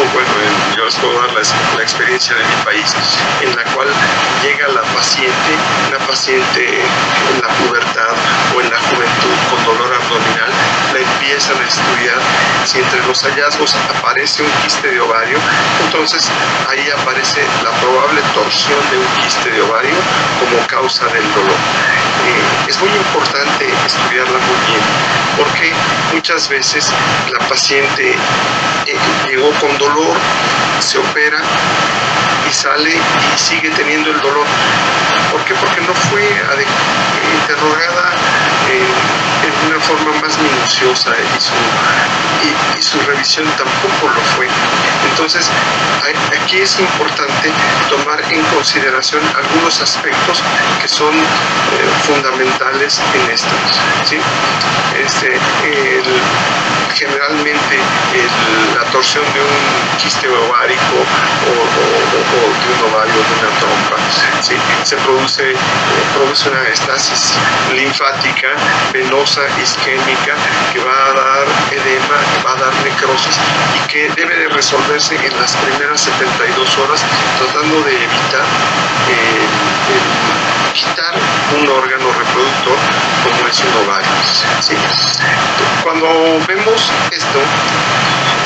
yo les puedo dar la experiencia de mi país, en la cual llega una paciente en la pubertad o en la juventud con dolor abdominal, la empiezan a estudiar. Si entre los hallazgos aparece un quiste de ovario, entonces ahí aparece la probable torsión de un quiste de ovario como causa del dolor. Es muy importante estudiarla muy bien, porque muchas veces la paciente llegó con dolor, se opera y sale y sigue teniendo el dolor. ¿Por qué? Porque no fue interrogada en una forma más minuciosa. minuciosa y su revisión tampoco lo fue. Entonces, aquí es importante tomar en consideración algunos aspectos que son fundamentales en esto, ¿sí? Generalmente la torsión de un quiste ovárico o de un ovario, de una trompa, ¿sí? Se produce una estasis linfática, venosa, isquémica, que va a dar edema, que va a dar necrosis y que debe de resolverse en las primeras 72 horas, tratando de evitar quitar un órgano reproductor como es un ovario, ¿sí? Cuando vemos esto,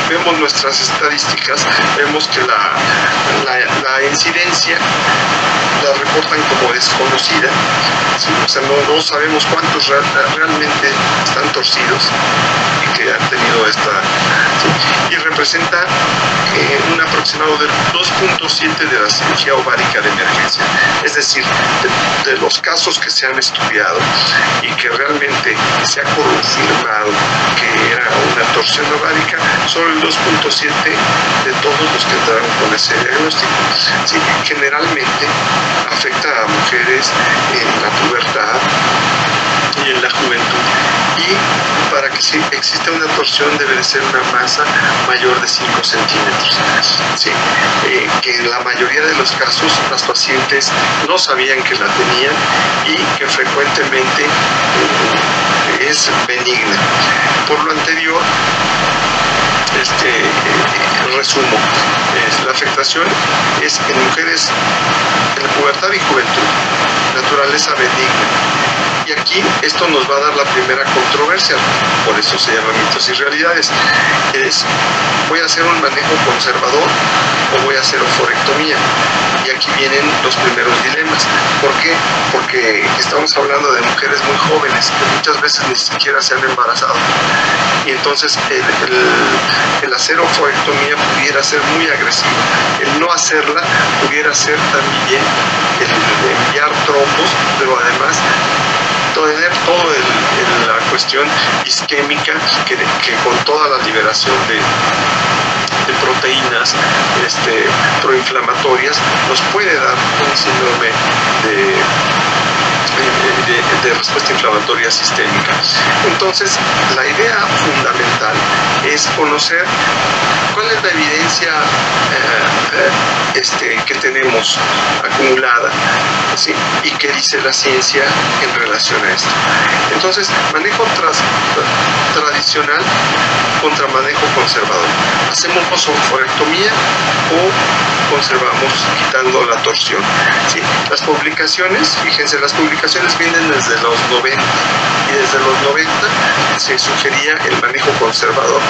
vemos nuestras estadísticas, vemos que la incidencia la reportan como desconocida, ¿sí? O sea, no sabemos cuántos realmente están torcidos y que han tenido esta, ¿sí? Y representa un aproximado del 2.7 de la cirugía ovárica de emergencia, es decir, de los casos que se han estudiado y que realmente se ha confirmado que era una torsión ovárica, solo el 2.7 de todos los que entraron con ese diagnóstico, ¿sí? Generalmente afecta a mujeres en la pubertad y en la juventud, y para que exista una torsión debe de ser una masa mayor de 5 centímetros, ¿sí? Que en la mayoría de los casos las pacientes no sabían que la tenían y que frecuentemente es benigna. Por lo anterior, resumo, la afectación es en mujeres en pubertad y juventud, naturaleza benigna. Y aquí esto nos va a dar la primera controversia, por eso se llama mitos y realidades. ¿Voy a hacer un manejo conservador o voy a hacer oforectomía? Y aquí vienen los primeros dilemas. ¿Por qué? Porque estamos hablando de mujeres muy jóvenes que muchas veces ni siquiera se han embarazado. Y entonces el hacer oforectomía pudiera ser muy agresivo. El no hacerla pudiera ser también el enviar trombos, pero además tener toda la cuestión isquémica que con toda la liberación de proteínas proinflamatorias nos puede dar un síndrome de respuesta inflamatoria sistémica. Entonces, la idea fundamental es conocer cuál es la evidencia que tenemos acumulada, ¿sí? Y qué dice la ciencia en relación a esto. Entonces, manejo tradicional contra manejo conservador. ¿Hacemos oforectomía o conservamos quitando la torsión? ¿Sí? Las publicaciones, fíjense, las publicaciones vienen desde los 90 y desde los 90 se sugería el manejo conservador,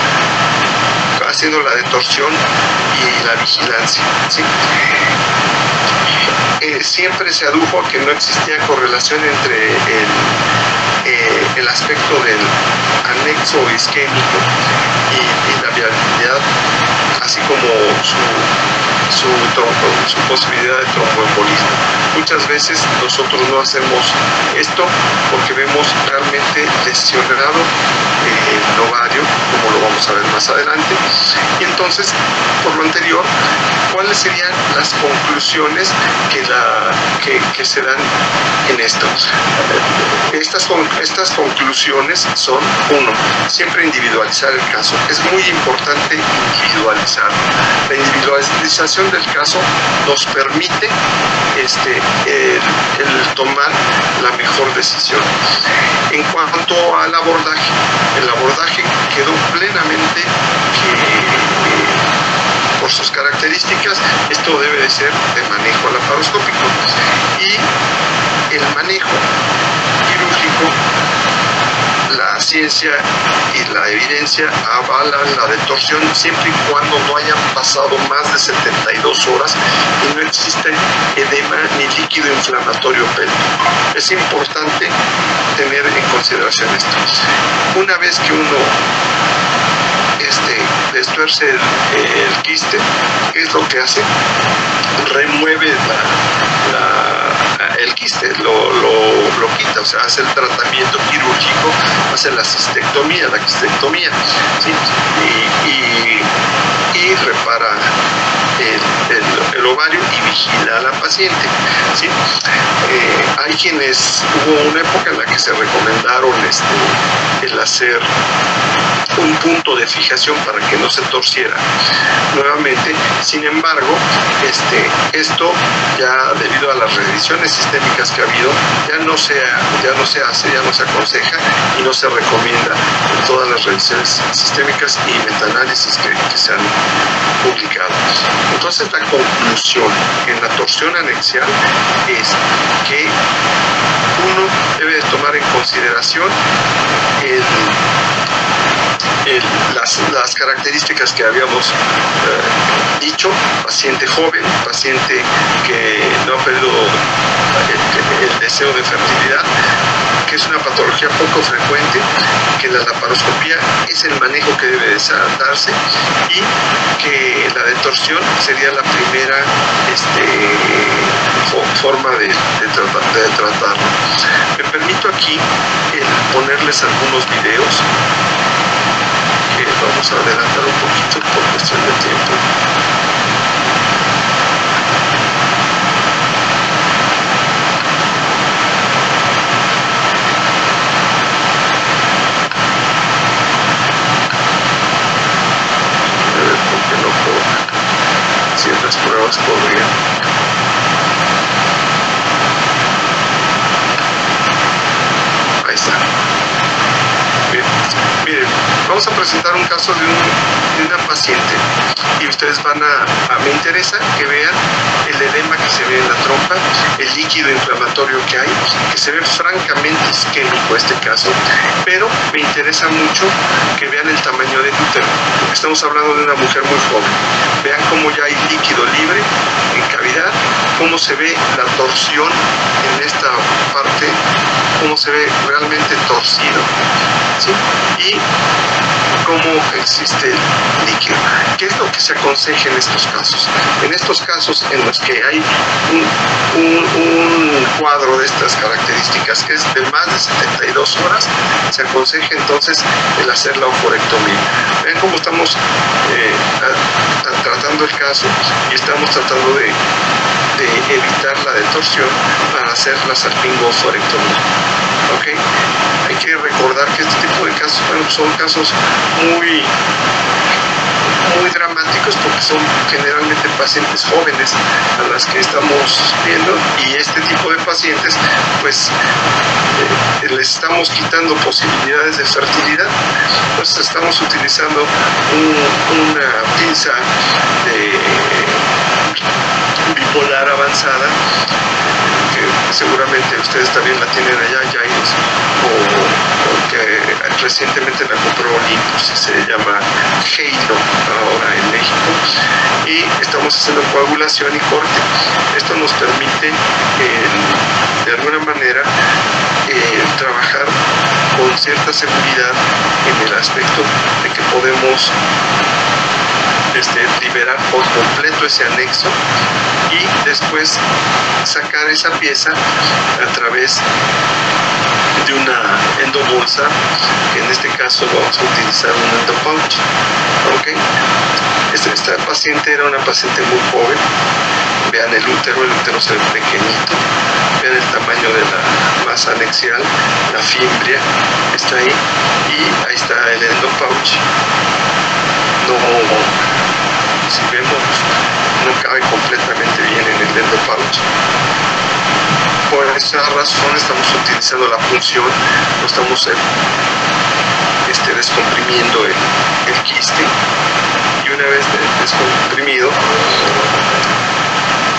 haciendo la detorsión y la vigilancia, ¿sí? Siempre se adujo que no existía correlación entre el aspecto del anexo isquémico y la viabilidad, así como su posibilidad de tromboembolismo. Muchas veces nosotros no hacemos esto porque vemos realmente lesionado el ovario, como lo vamos a ver más adelante. Y entonces, por lo anterior, ¿cuáles serían las conclusiones que se dan en esto? Estas conclusiones son: 1. Siempre individualizar el caso. Es muy importante individualizar. La individualización del caso nos permite el tomar la mejor decisión. En cuanto al abordaje, el abordaje quedó plenamente que por sus características esto debe de ser de manejo laparoscópico, y el manejo quirúrgico, la ciencia y la evidencia avalan la detorsión siempre y cuando no hayan pasado más de 72 horas y no existe edema ni líquido inflamatorio pélvico. Es importante tener en consideración esto. Una vez que uno destuerce el quiste, ¿qué es lo que hace? Remueve el quiste, lo quita, o sea, hace el tratamiento quirúrgico, hace la quistectomía, ¿sí? y repara el ovario y vigila a la paciente, ¿sí? Hay quienes, hubo una época en la que se recomendaron el hacer un punto de fijación para que no se torciera nuevamente. Sin embargo, esto ya debido a las revisiones sistémicas que ha habido, ya no se hace, ya no se aconseja y no se recomienda en todas las revisiones sistémicas y metaanálisis que se han publicado. Entonces, la conclusión en la torsión anexial es que uno debe de tomar en consideración las características que habíamos dicho: paciente joven, paciente que no ha perdido el deseo de fertilidad, que es una patología poco frecuente, que la laparoscopía es el manejo que debe darse y que la detorsión sería la primera forma de tratarlo. Me permito aquí ponerles algunos videos. Vamos a adelantar un poquito por cuestión de tiempo. A ver por qué no puedo. Ciertas pruebas podrían. Ahí está. Miren, vamos a presentar un caso de una paciente y ustedes me interesa que vean el edema que se ve en la trompa, el líquido inflamatorio que hay, que se ve francamente isquémico este caso, pero me interesa mucho que vean el tamaño del útero, porque estamos hablando de una mujer muy joven. Vean cómo ya hay líquido libre en cavidad, cómo se ve la torsión en esta parte, cómo se ve realmente torcido, ¿sí? Y cómo existe el líquido. ¿Qué es lo que se aconseja en estos casos? En estos casos en los que hay un cuadro de estas características que es de más de 72 horas, se aconseja entonces el hacer la oforectomía. Vean cómo estamos tratando el caso y estamos tratando de evitar la detorsión para hacer la salpingo-oforectomía. ¿Okay? Hay que recordar que este tipo de casos, son casos muy dramáticos porque son generalmente pacientes jóvenes a las que estamos viendo, y este tipo de pacientes pues les estamos quitando posibilidades de fertilidad. Pues estamos utilizando una pinza bipolar avanzada, que seguramente ustedes también la tienen allá, Jairos, o que recientemente la compró Olympus, se llama Halo ahora en México, y estamos haciendo coagulación y corte. Esto nos permite de alguna manera trabajar con cierta seguridad en el aspecto de que podemos liberar por completo ese anexo y después sacar esa pieza a través de una endobolsa, que en este caso vamos a utilizar un endopouch. ¿Okay? Esta paciente era una paciente muy joven. Vean el útero se ve pequeñito. Vean el tamaño de la masa anexial, la fimbria está ahí, y ahí está el endopouch. Si vemos, no cabe completamente bien en el endopouch. Por esa razón estamos utilizando la punción, no estamos descomprimiendo el quiste, y una vez descomprimido,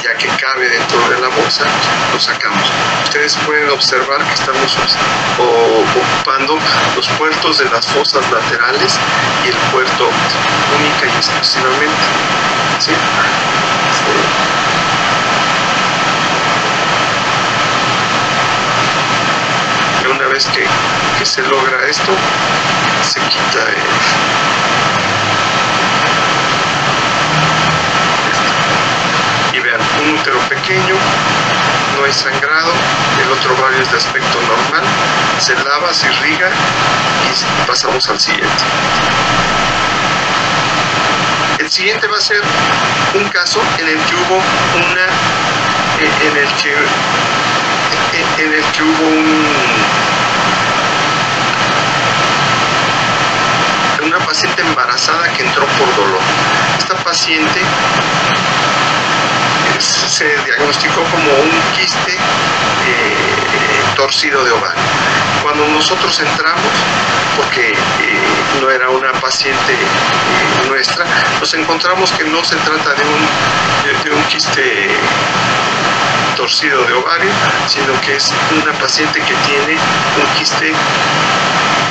ya que cabe dentro de la bolsa, lo sacamos. Ustedes pueden observar que estamos ocupando los puertos de las fosas laterales y el puerto única y exclusivamente. ¿Sí? Y una vez que se logra esto, se quita y vean, un útero pequeño, no hay sangrado, el otro ovario es de aspecto normal, se lava, se irriga pasamos al siguiente. El siguiente va a ser un caso en el que hubo una paciente embarazada que entró por dolor. Esta paciente se diagnosticó como un quiste torcido de ovario. Cuando nosotros entramos, porque no era una paciente nuestra, nos encontramos que no se trata de un quiste torcido de ovario, sino que es una paciente que tiene un quiste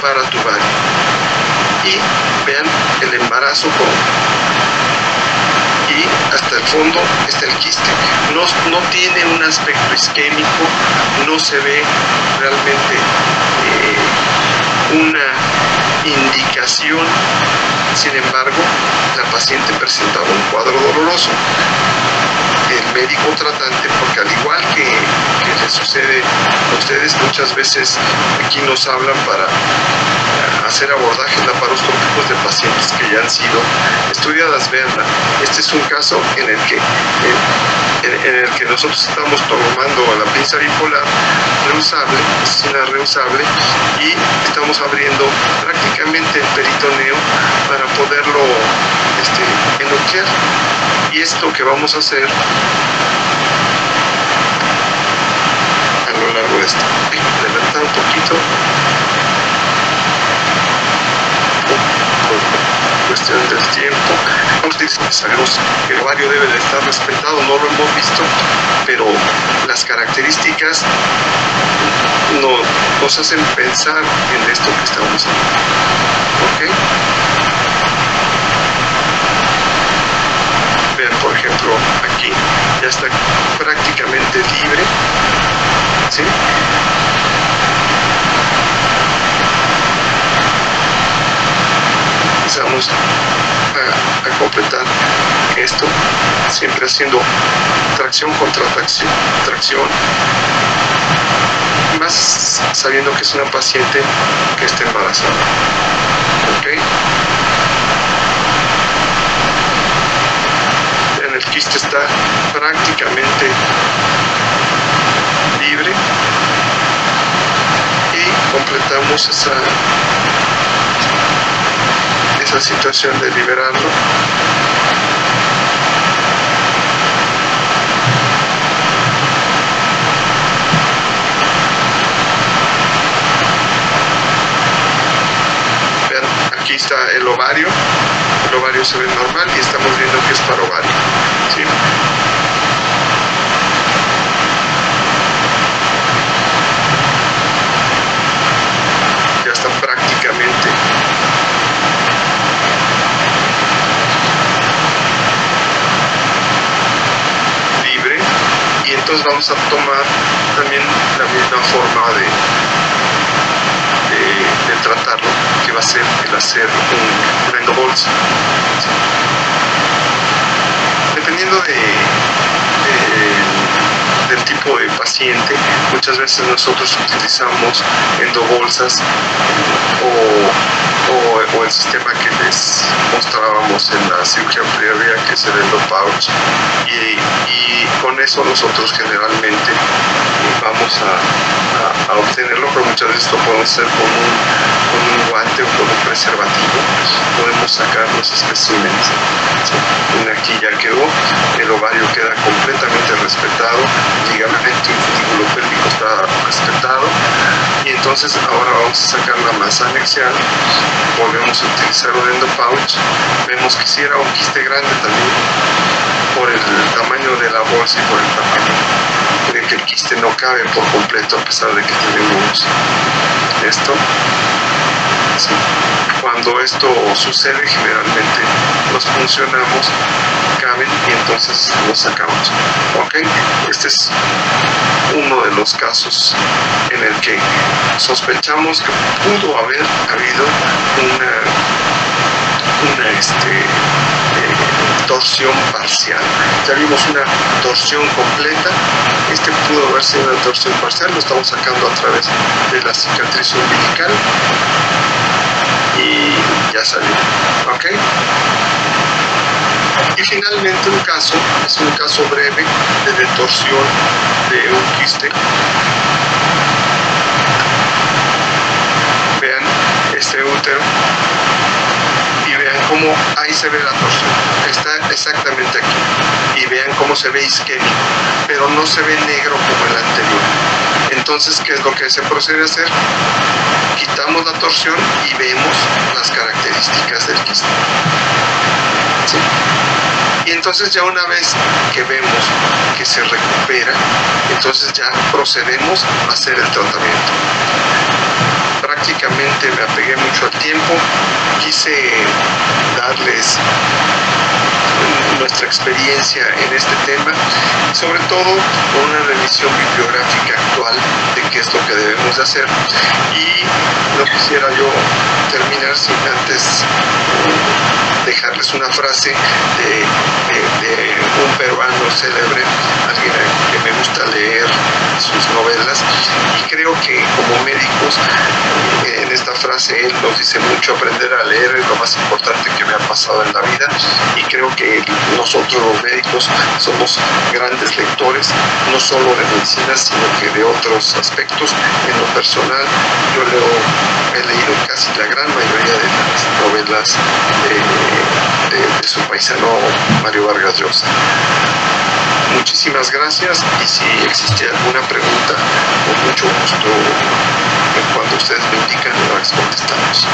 paratubario. Y vean el embarazo y hasta el fondo está el quiste. No tiene un aspecto isquémico, no se ve realmente una indicación. Sin embargo, la paciente presentaba un cuadro doloroso. El médico tratante, porque al igual que le sucede a ustedes, muchas veces aquí nos hablan para hacer abordajes laparoscópicos de pacientes que ya han sido estudiadas. Veanla, este es un caso en el que nosotros estamos tomando la pinza bipolar reusable, es una reusable, y estamos abriendo prácticamente el peritoneo para poderlo enuclear. Y esto que vamos a hacer a lo largo de esto, levantar un poquito, por cuestión del tiempo. Sabemos que el ovario debe de estar respetado, no lo hemos visto, pero las características nos hacen pensar en esto que estamos hablando. ¿Ok? Vean, por ejemplo, aquí ya está prácticamente libre, ¿sí? Empezamos a completar esto, siempre haciendo tracción contra tracción, más sabiendo que es una paciente que está embarazada. ¿Ok? Vean, el quiste está prácticamente libre y completamos esa situación de liberarlo. Vean, aquí está el ovario se ve normal y estamos viendo que es para ovario, ¿sí? Ya está prácticamente libre, y entonces vamos a tomar también la misma forma de tratarlo, que va a ser el hacer una endobolsa. Dependiendo del tipo de paciente, muchas veces nosotros utilizamos endobolsas o el sistema que les mostrábamos en la cirugía previa, que es el endopouch, y con eso nosotros generalmente vamos a obtenerlo, pero muchas veces lo podemos hacer con un guante o con un preservativo. Podemos sacar los especímenes. Aquí ya quedó, el ovario queda completamente respetado, el ligamento infundíbulo pélvico está respetado, y entonces ahora vamos a sacar la masa anexial. Volvemos a utilizar un endopouch. Vemos que si era un quiste grande también, por el tamaño de la bolsa y por el tamaño de que el quiste no cabe por completo, a pesar de que tenemos esto. ¿Sí? Cuando esto sucede, generalmente los funcionamos, caben, y entonces los sacamos. ¿Ok? Este es uno de los casos en el que sospechamos que pudo haber habido una torsión parcial. Ya vimos una torsión completa, pudo haber sido una torsión parcial, lo estamos sacando a través de la cicatriz umbilical. ya salió. ¿Ok? Y finalmente un caso, es un caso breve de detorsión de un quiste. Vean este útero y vean cómo ahí se ve la torsión, está exactamente aquí, y vean cómo se ve isquémico, pero no se ve negro como el anterior. Entonces, ¿qué es lo que se procede a hacer? Quitamos la torsión y vemos las características del quiste. ¿Sí? Y entonces ya una vez que vemos que se recupera, entonces ya procedemos a hacer el tratamiento. Prácticamente me apegué mucho al tiempo, quise darles nuestra experiencia en este tema, sobre todo con una revisión bibliográfica actual de qué es lo que debemos de hacer. Y no quisiera yo terminar sin antes dejarles una frase de un peruano célebre, alguien que me gusta leer sus novelas, y creo que como médicos en esta frase él nos dice mucho: aprender a leer es lo más importante que me ha pasado en la vida. Y creo que nosotros los médicos somos grandes lectores, no solo de medicina, sino que de otros aspectos. En lo personal, yo he leído casi la gran mayoría de las novelas de su paisano Mario Vargas Llosa. Muchísimas gracias, y si existe alguna pregunta, con mucho gusto, cuando ustedes me indican, las contestamos.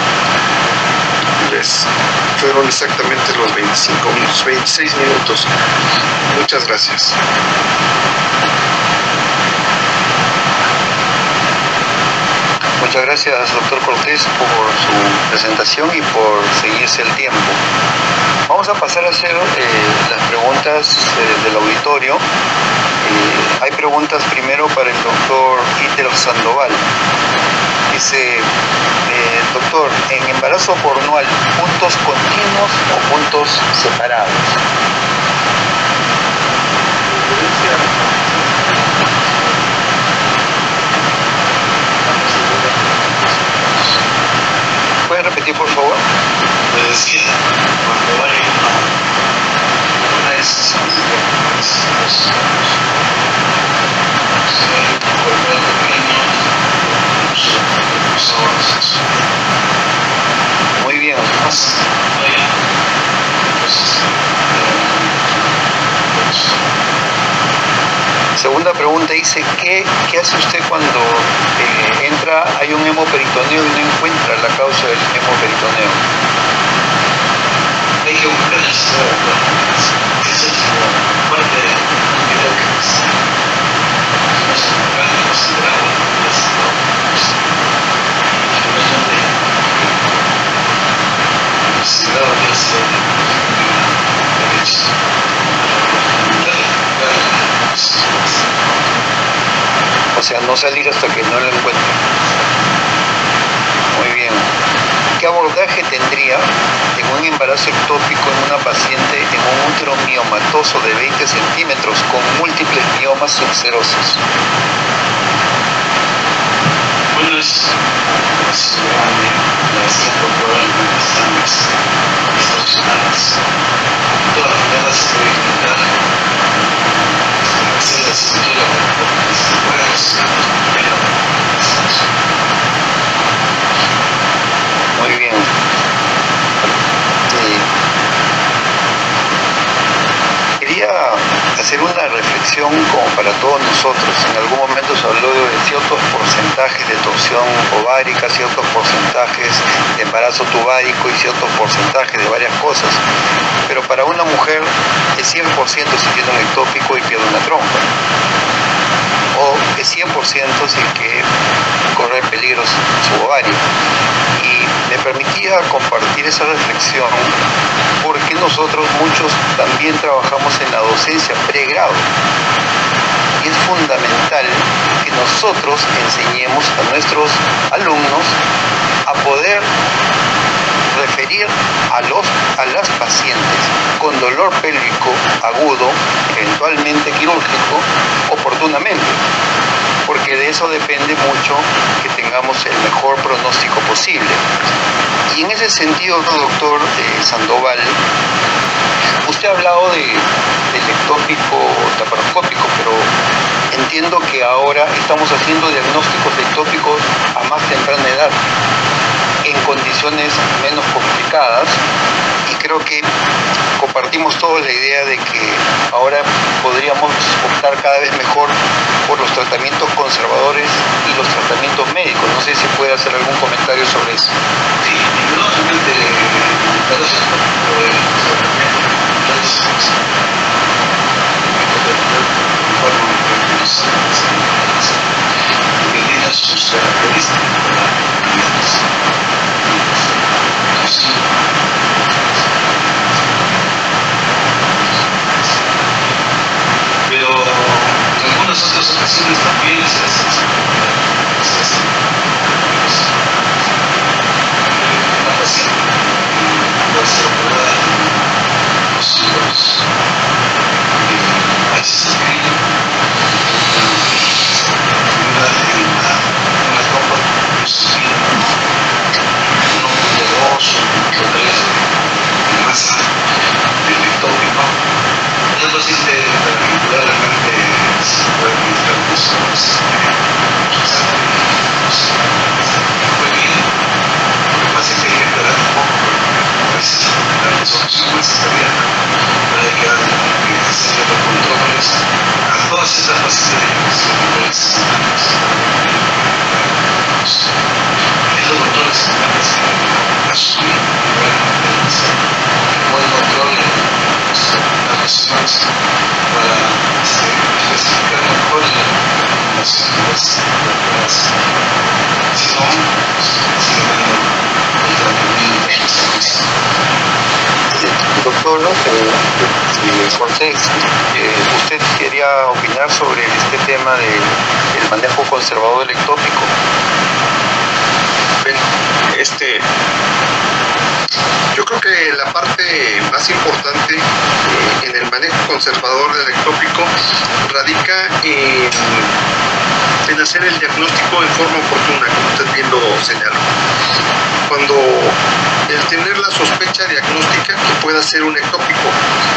Fueron exactamente los 25 minutos, 26 minutos. Muchas gracias. Muchas gracias, doctor Cortés, por su presentación y por seguirse el tiempo. Vamos a pasar a hacer las preguntas del auditorio. Hay preguntas primero para el doctor Iter Sandoval. Dice, doctor, en embarazo hormonal, ¿puntos continuos o puntos separados? ¿Puede repetir, por favor? Es decir, cuando hay una decisión muy bien. Segunda pregunta dice, ¿qué hace usted cuando hay un hemoperitoneo y no encuentra la causa del hemoperitoneo? Hay que buscar eso es parte de lo que nos consideramos o sea, no salir hasta que no lo encuentre. Muy bien. ¿Qué abordaje tendría en un embarazo ectópico en una paciente en un útero miomatoso de 20 centímetros con múltiples miomas subserosos? Bueno, es grande, las probablemente están distorsionadas. De todas maneras, se puede intentar hacer la cirugía porque se puede hacer primero. Muy bien. Quería hacer una reflexión como para todos nosotros. En algún momento se habló de ciertos porcentajes de torsión ovárica, ciertos porcentajes de embarazo tubárico y ciertos porcentajes de varias cosas. Pero para una mujer es 100% si tiene un ectópico y pierde una trompa. O es 100% si que corre peligros su ovario. Y me permitía compartir esa reflexión porque nosotros muchos también trabajamos en la docencia pregrado. Y es fundamental que nosotros enseñemos a nuestros alumnos a poder referir a las pacientes con dolor pélvico agudo, eventualmente quirúrgico, oportunamente, porque de eso depende mucho que tengamos el mejor pronóstico posible. Y en ese ese sentido, doctor Sandoval, usted ha hablado del ectópico laparoscópico, pero entiendo que ahora estamos haciendo diagnósticos ectópicos a más temprana edad, en condiciones menos complicadas, y creo que compartimos todos la idea de que ahora podríamos optar cada vez mejor por los tratamientos conservadores y los tratamientos médicos. No sé si puede hacer algún comentario sobre eso. Sí, indudablemente el caso de sus características. Pero en algunas otras ocasiones también se hace la paciente puede ser operada en los hijos una copa de masa del ectópico. El paciente particularmente se puede encontrar con cosas muy bien. Lo que pasa es que hay que esperar un poco, a veces la resolución más italiana puede quedar sin ciertos controles a todas estas facilidades. Estos controles se pueden asumir buen control en las lesiones para especificar mejor la relación de las si no, sigue habiendo el tratamiento. Doctor Cortés, usted quería opinar sobre este tema del manejo conservador del ectópico. Bueno, yo creo que la parte más importante en el manejo conservador del ectópico radica en hacer el diagnóstico en forma oportuna, como usted bien lo señaló. Cuando el tener la sospecha diagnóstica que pueda ser un ectópico,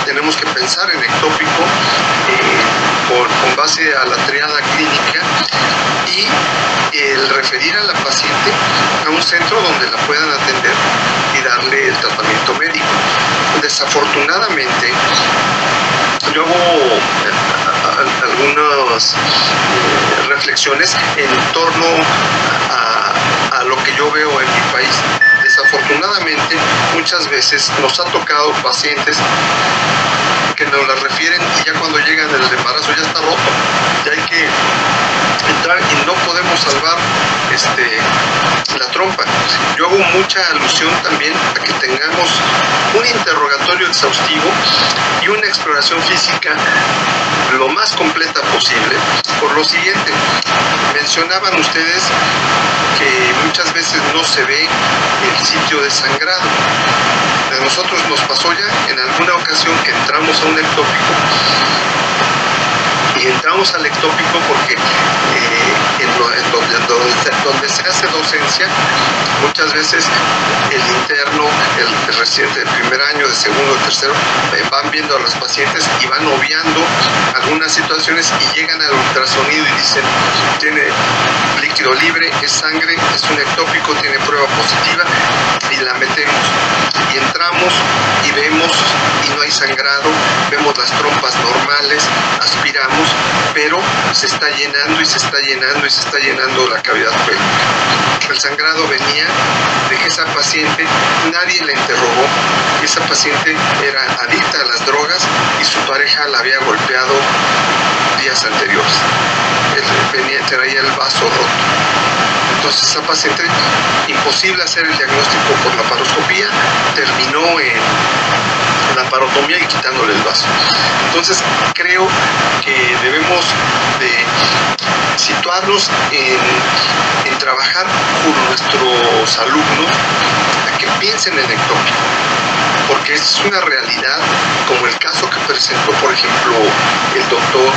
tenemos que pensar en ectópico con base a la triada clínica y el referir a la paciente a un centro donde la puedan atender y darle el tratamiento médico. Desafortunadamente, yo hago algunas reflexiones en torno a lo que yo veo en mi país. Desafortunadamente, muchas veces nos ha tocado pacientes que nos las refieren y ya cuando llegan el embarazo ya está roto, ya hay que entrar y no podemos salvar la trompa. Yo hago mucha alusión también a que tengamos un interrogatorio exhaustivo y una exploración física lo más completa posible. Por lo siguiente, mencionaban ustedes que muchas veces no se ve el sitio de sangrado. A nosotros nos pasó ya en alguna ocasión que entramos a un ectópico y entramos al ectópico porque donde se hace docencia, muchas veces el interno, el residente de primer año, de segundo, de tercero, van viendo a los pacientes y van obviando algunas situaciones y llegan al ultrasonido y dicen, tiene líquido libre, es sangre, es un ectópico, tiene prueba positiva, y la metemos. Y entramos y vemos y no hay sangrado, vemos las trompas normales, aspiramos, pero se está llenando y se está llenando y se está llenando la cavidad pélvica. El sangrado venía de que esa paciente, nadie la interrogó, esa paciente era adicta a las drogas y su pareja la había golpeado días anteriores. Traía el vaso roto. Entonces esa paciente, imposible hacer el diagnóstico por laparoscopía, terminó en laparotomía y quitándole el vaso. Entonces creo que debemos de situarnos en trabajar con nuestros alumnos a que piensen en ectópico, porque es una realidad, como el caso que presentó, por ejemplo, el doctor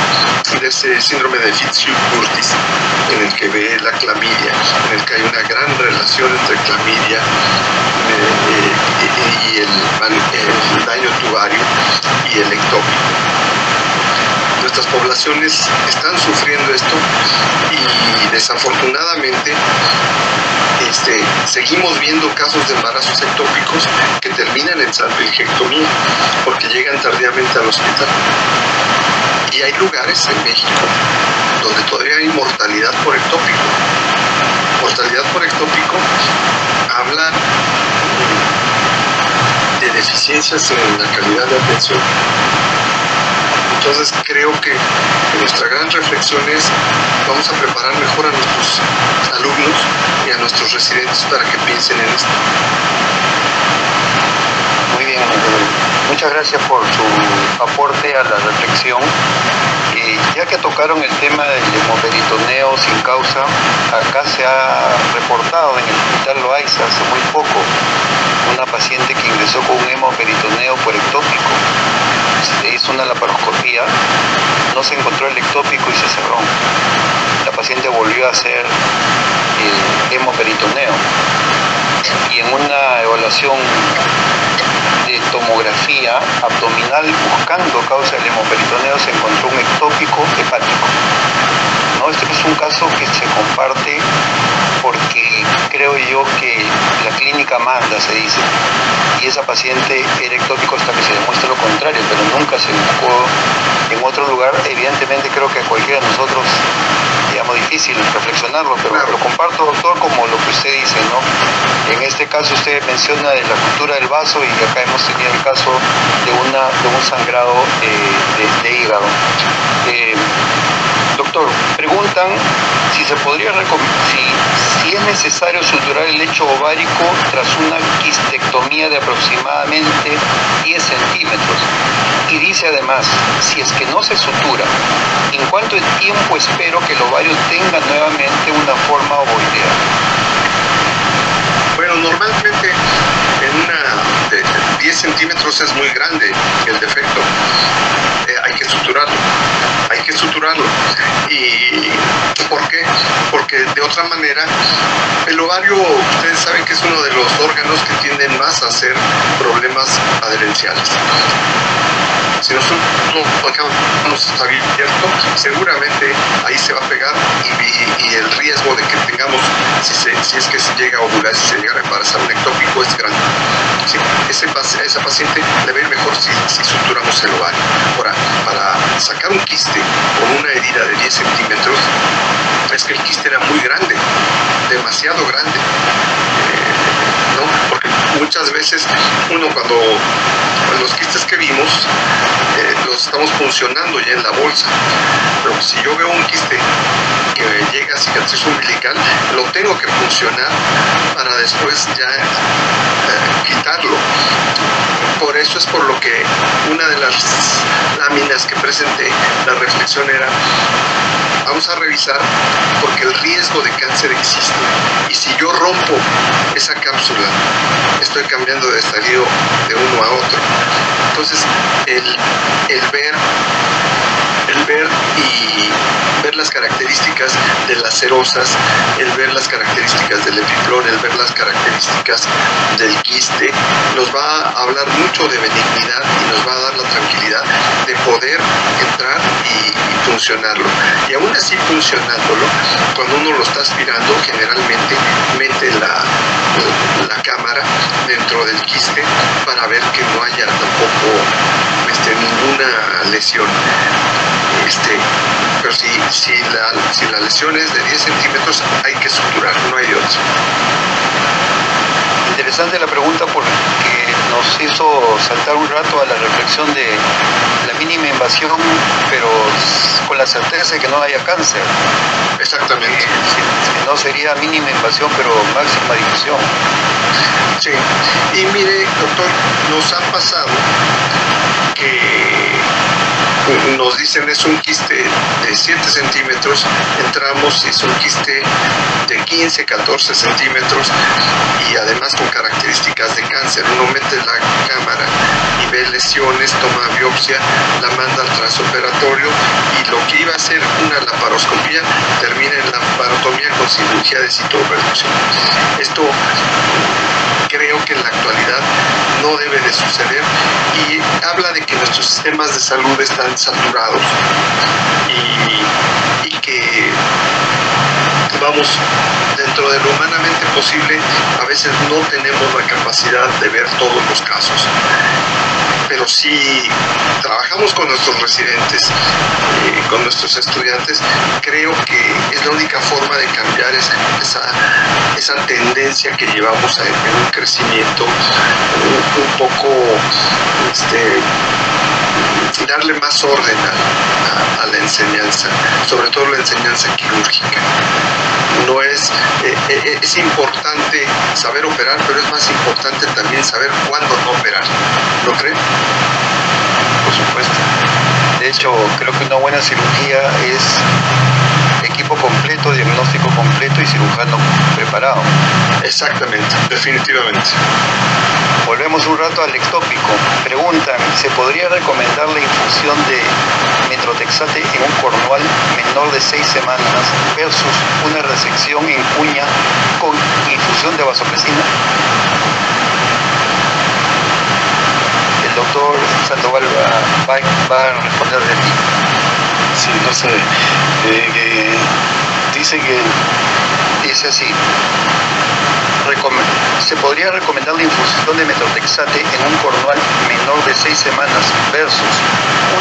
de ese síndrome de Fitzhugh-Curtis, en el que ve la clamidia, en el que hay una gran relación entre clamidia el daño tubario y el ectópico. Nuestras poblaciones están sufriendo esto y desafortunadamente seguimos viendo casos de embarazos ectópicos que terminan en salpingectomía porque llegan tardíamente al hospital. Y hay lugares en México donde todavía hay mortalidad por ectópico. Mortalidad por ectópico habla de deficiencias en la calidad de atención. Entonces creo que nuestra gran reflexión es: vamos a preparar mejor a nuestros alumnos y a nuestros residentes para que piensen en esto. Muy bien, muchas gracias por su aporte a la reflexión. Ya que tocaron el tema del hemoperitoneo sin causa, acá se ha reportado en el Hospital Loaiza hace muy poco una paciente que ingresó con un hemoperitoneo por ectópico. Se hizo una laparoscopía, no se encontró el ectópico y se cerró. La paciente volvió a hacer hemoperitoneo y en una evaluación de tomografía abdominal buscando causa del hemoperitoneo se encontró un ectópico hepático. ¿No? Este es un caso que se comparte porque creo yo que la clínica manda, se dice, y esa paciente era ectópico hasta que se demuestre lo contrario, pero nunca se buscó en otro lugar. Evidentemente creo que a cualquiera de nosotros digamos difícil reflexionarlo, pero lo comparto, doctor, como lo que usted dice, ¿no? En este caso usted menciona de la cultura del vaso y acá hemos tenido el caso de un sangrado de hígado. Doctor, preguntan si se podría si es necesario suturar el lecho ovárico tras una quistectomía de aproximadamente 10 centímetros. Y dice además, si es que no se sutura, ¿en cuánto tiempo espero que el ovario tenga nuevamente una forma ovoidea? Bueno, normalmente en una de 10 centímetros es muy grande el defecto. Hay que suturarlo. ¿Y por qué? Porque de otra manera, el ovario, ustedes saben que es uno de los órganos que tienden más a hacer problemas adherenciales. Si nosotros no dejamos abierto, seguramente ahí se va a pegar y el riesgo de que tengamos, si es que se llega a ovular, si se llega a embarazar un ectópico, es grande. ¿Sí? Esa paciente le va a ir mejor si suturamos el ovario. Ahora, para sacar un quiste con una herida de 10 centímetros, es que el quiste era muy grande, demasiado grande. ¿No? Porque muchas veces uno cuando los quistes que vimos los estamos funcionando ya en la bolsa, pero si yo veo un quiste que llega a cicatriz umbilical, lo tengo que funcionar para después ya quitarlo. Por eso es por lo que una de las láminas que presenté, la reflexión era: vamos a revisar porque el riesgo de cáncer existe, y si yo rompo esa cápsula, estoy cambiando de estadio de uno a otro. Entonces el ver y ver las características de las serosas, el ver las características del epiplón, el ver las características del quiste, nos va a hablar mucho de benignidad y nos va a dar la tranquilidad de poder entrar y funcionarlo. Y aún así funcionándolo, cuando uno lo está aspirando, generalmente mete la cámara dentro del quiste para ver que no haya tampoco ninguna lesión. Pero si la lesión es de 10 centímetros, hay que suturar, no hay de otro. Interesante la pregunta porque nos hizo saltar un rato a la reflexión de la mínima invasión, pero con la certeza de que no haya cáncer. Exactamente. Si no sería mínima invasión, pero máxima difusión. Sí. Y mire, doctor, nos ha pasado que nos dicen es un quiste de 7 centímetros, entramos y es un quiste de 15, 14 centímetros y además con características de cáncer. Uno mete la cámara y ve lesiones, toma biopsia, la manda al transoperatorio y lo que iba a ser una laparoscopía termina en laparotomía con cirugía de citoreducción. Esto creo que en la actualidad no debe de suceder, y habla de que nuestros sistemas de salud están saturados y que vamos, dentro de lo humanamente posible, a veces no tenemos la capacidad de ver todos los casos. Pero si trabajamos con nuestros residentes, con nuestros estudiantes, creo que es la única forma de cambiar esa tendencia que llevamos en un crecimiento un poco, darle más orden a la enseñanza, sobre todo la enseñanza quirúrgica. No es importante saber operar, pero es más importante también saber cuándo no operar, ¿no creen? Por supuesto. De hecho, creo que una buena cirugía es equipo completo, diagnóstico completo y cirujano preparado. Exactamente, definitivamente. Volvemos un rato al ectópico. Preguntan, ¿se podría recomendar la infusión de metrotexate en un cornual menor de 6 semanas versus una resección en cuña con infusión de vasopresina? El doctor Sandoval va a responder de ti. Sí, no sé. Dice que... Dice así. Se podría recomendar la infusión de metrotexate en un cornual menor de 6 semanas versus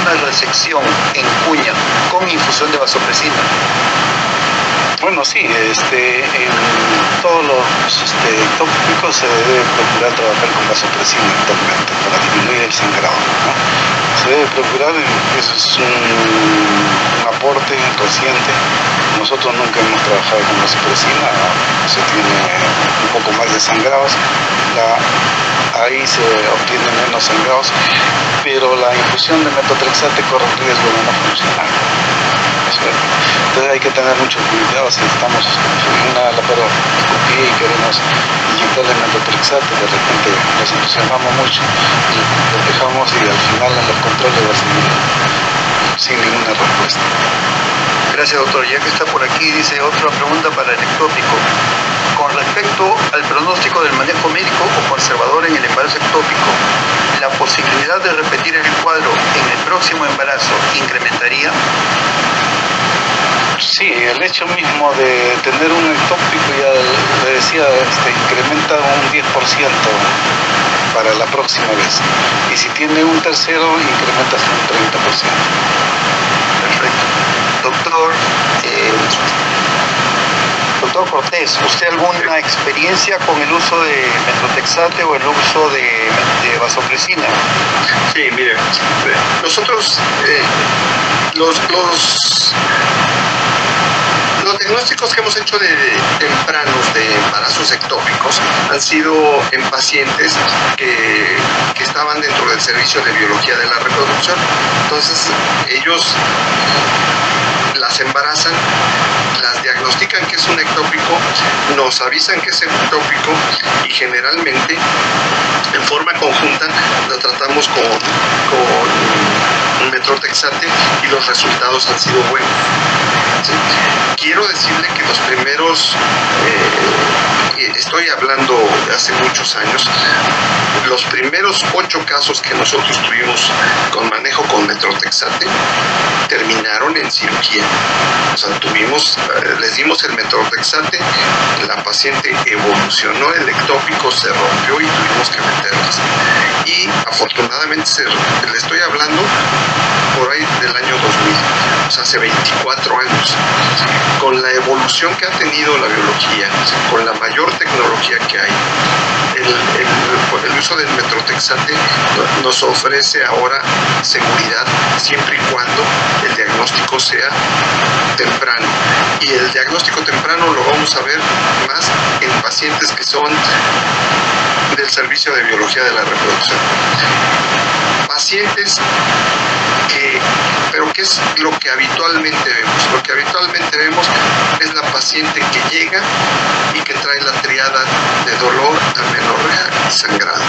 una resección en cuña con infusión de vasopresina. Bueno, sí, en todos los ectópicos se debe procurar trabajar con vasopresina actualmente para disminuir el sangrado, ¿no? Se debe procurar, eso es un aporte reciente. Nosotros nunca hemos trabajado con vasopresina, se tiene un poco más de sangrados, ahí se obtienen menos sangrados, pero la infusión de metotrexate corre el riesgo de no funcionar. Entonces hay que tener mucho cuidado si estamos en una laparoscopía y queremos inyectarle metotrexate, de repente nos entusiasmamos mucho y lo dejamos y al final en los controles va a seguir sin ninguna respuesta. Gracias, doctor. Ya que está por aquí, dice otra pregunta para el ectópico. Con respecto al pronóstico del manejo médico o conservador en el embarazo ectópico, ¿la posibilidad de repetir el cuadro en el próximo embarazo incrementaría? Sí, el hecho mismo de tener un ectópico, ya le decía, incrementa un 10% para la próxima vez. Y si tiene un tercero, incrementa hasta un 30%. Perfecto. Doctor Cortés, ¿usted alguna experiencia con el uso de metrotexate o el uso de vasopresina? Sí, mire, nosotros los diagnósticos que hemos hecho de tempranos de embarazos ectópicos han sido en pacientes que estaban dentro del servicio de biología de la reproducción. Entonces ellos las embarazan, las diagnostican que es un ectópico, nos avisan que es ectópico y generalmente en forma conjunta la tratamos con metrotexate y los resultados han sido buenos. ¿Sí? Quiero decirle que los primeros, estoy hablando de hace muchos años, los primeros 8 casos que nosotros tuvimos con manejo con metrotexate terminaron en cirugía. O sea, les dimos el metrotexate, la paciente evolucionó, el ectópico se rompió y tuvimos que meterlas. Y afortunadamente, le estoy hablando por ahí del año 2000, o sea, hace 24 años. Con la evolución que ha tenido la biología, con la mayor tecnología que hay, el uso del metrotexate nos ofrece ahora seguridad siempre y cuando el diagnóstico sea temprano. Y el diagnóstico temprano lo vamos a ver más en pacientes que son del servicio de biología de la reproducción. Pacientes pero ¿qué es lo que habitualmente vemos? Lo que habitualmente vemos es la paciente que llega y que trae la triada de dolor, amenorrea y sangrado.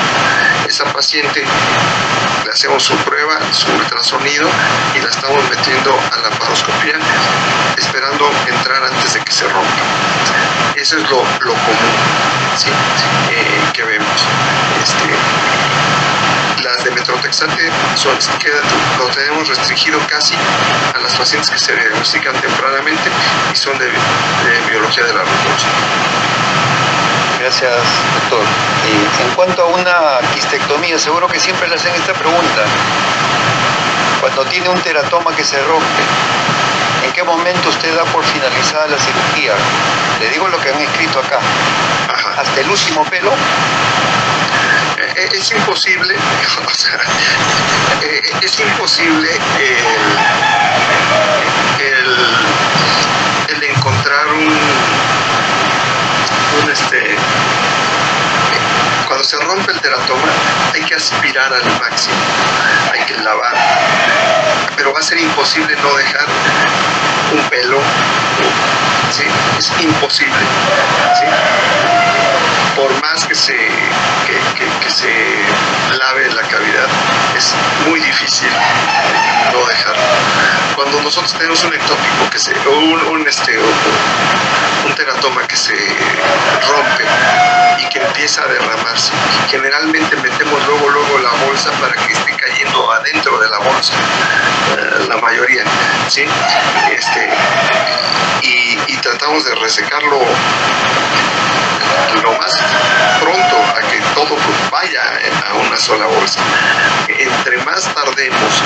Esa paciente le hacemos su prueba, su ultrasonido y la estamos metiendo a la laparoscopía esperando entrar antes de que se rompa. Eso es lo común, ¿sí? Que vemos. bastante, lo tenemos restringido casi a las pacientes que se diagnostican tempranamente y son de biología de la reproducción. Gracias, doctor. En cuanto a una quistectomía, seguro que siempre le hacen esta pregunta. Cuando tiene un teratoma que se rompe, ¿en qué momento usted da por finalizada la cirugía? Le digo lo que han escrito acá. Ajá. ¿Hasta el último pelo? Es imposible, o sea, es imposible el encontrar cuando se rompe el teratoma hay que aspirar al máximo, hay que lavar, pero va a ser imposible no dejar un pelo, ¿sí? Es imposible, ¿sí? Por más que se lave la cavidad, es muy difícil no dejarlo. Cuando nosotros tenemos un ectópico un teratoma que se rompe y que empieza a derramarse, generalmente metemos luego la bolsa para que esté cayendo adentro de la bolsa, la mayoría, ¿sí? Y tratamos de resecarlo lo más pronto a que todo vaya a una sola bolsa. Entre más tardemos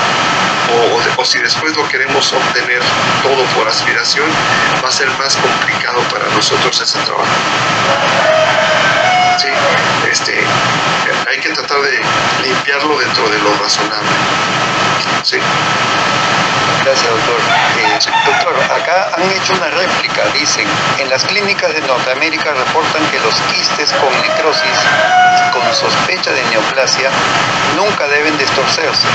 o si después lo queremos obtener todo por aspiración, va a ser más complicado para nosotros ese trabajo. Sí, hay que tratar de limpiarlo dentro de lo razonable. Sí. Gracias, doctor. Doctor, acá han hecho una réplica. Dicen, en las clínicas de Norteamérica reportan que los quistes con necrosis, con sospecha de neoplasia, nunca deben distorcerse.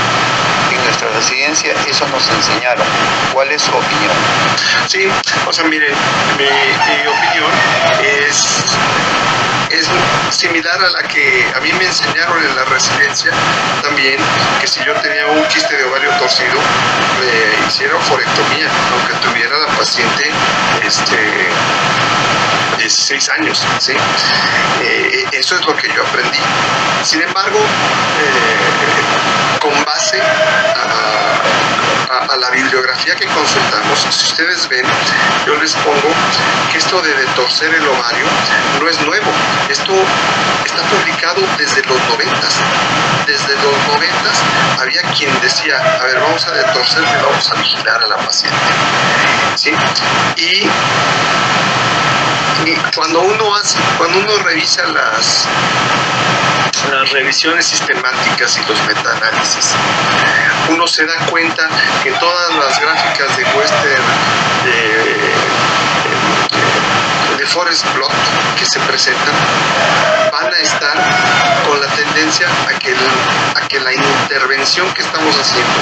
En nuestra residencia eso nos enseñaron. ¿Cuál es su opinión? Sí, o sea, miren, mi opinión es similar a la que a mí me enseñaron en la residencia también, que si yo tenía un quiste de ovario torcido, me hicieron forectomía, aunque tuviera la paciente 16 años, ¿sí? Eso es lo que yo aprendí. Sin embargo, con base a la bibliografía que consultamos, si ustedes ven, yo les pongo que esto de torcer el ovario no es nuevo. Esto está publicado desde los 90s. Desde los 90s había quien decía, a ver, vamos a detorcerle, vamos a vigilar a la paciente, ¿sí? Y cuando uno revisa las revisiones sistemáticas y los metaanálisis, uno se da cuenta que todas las gráficas de Western de Forest Blot que se presentan van a estar con la tendencia a que la intervención que estamos haciendo,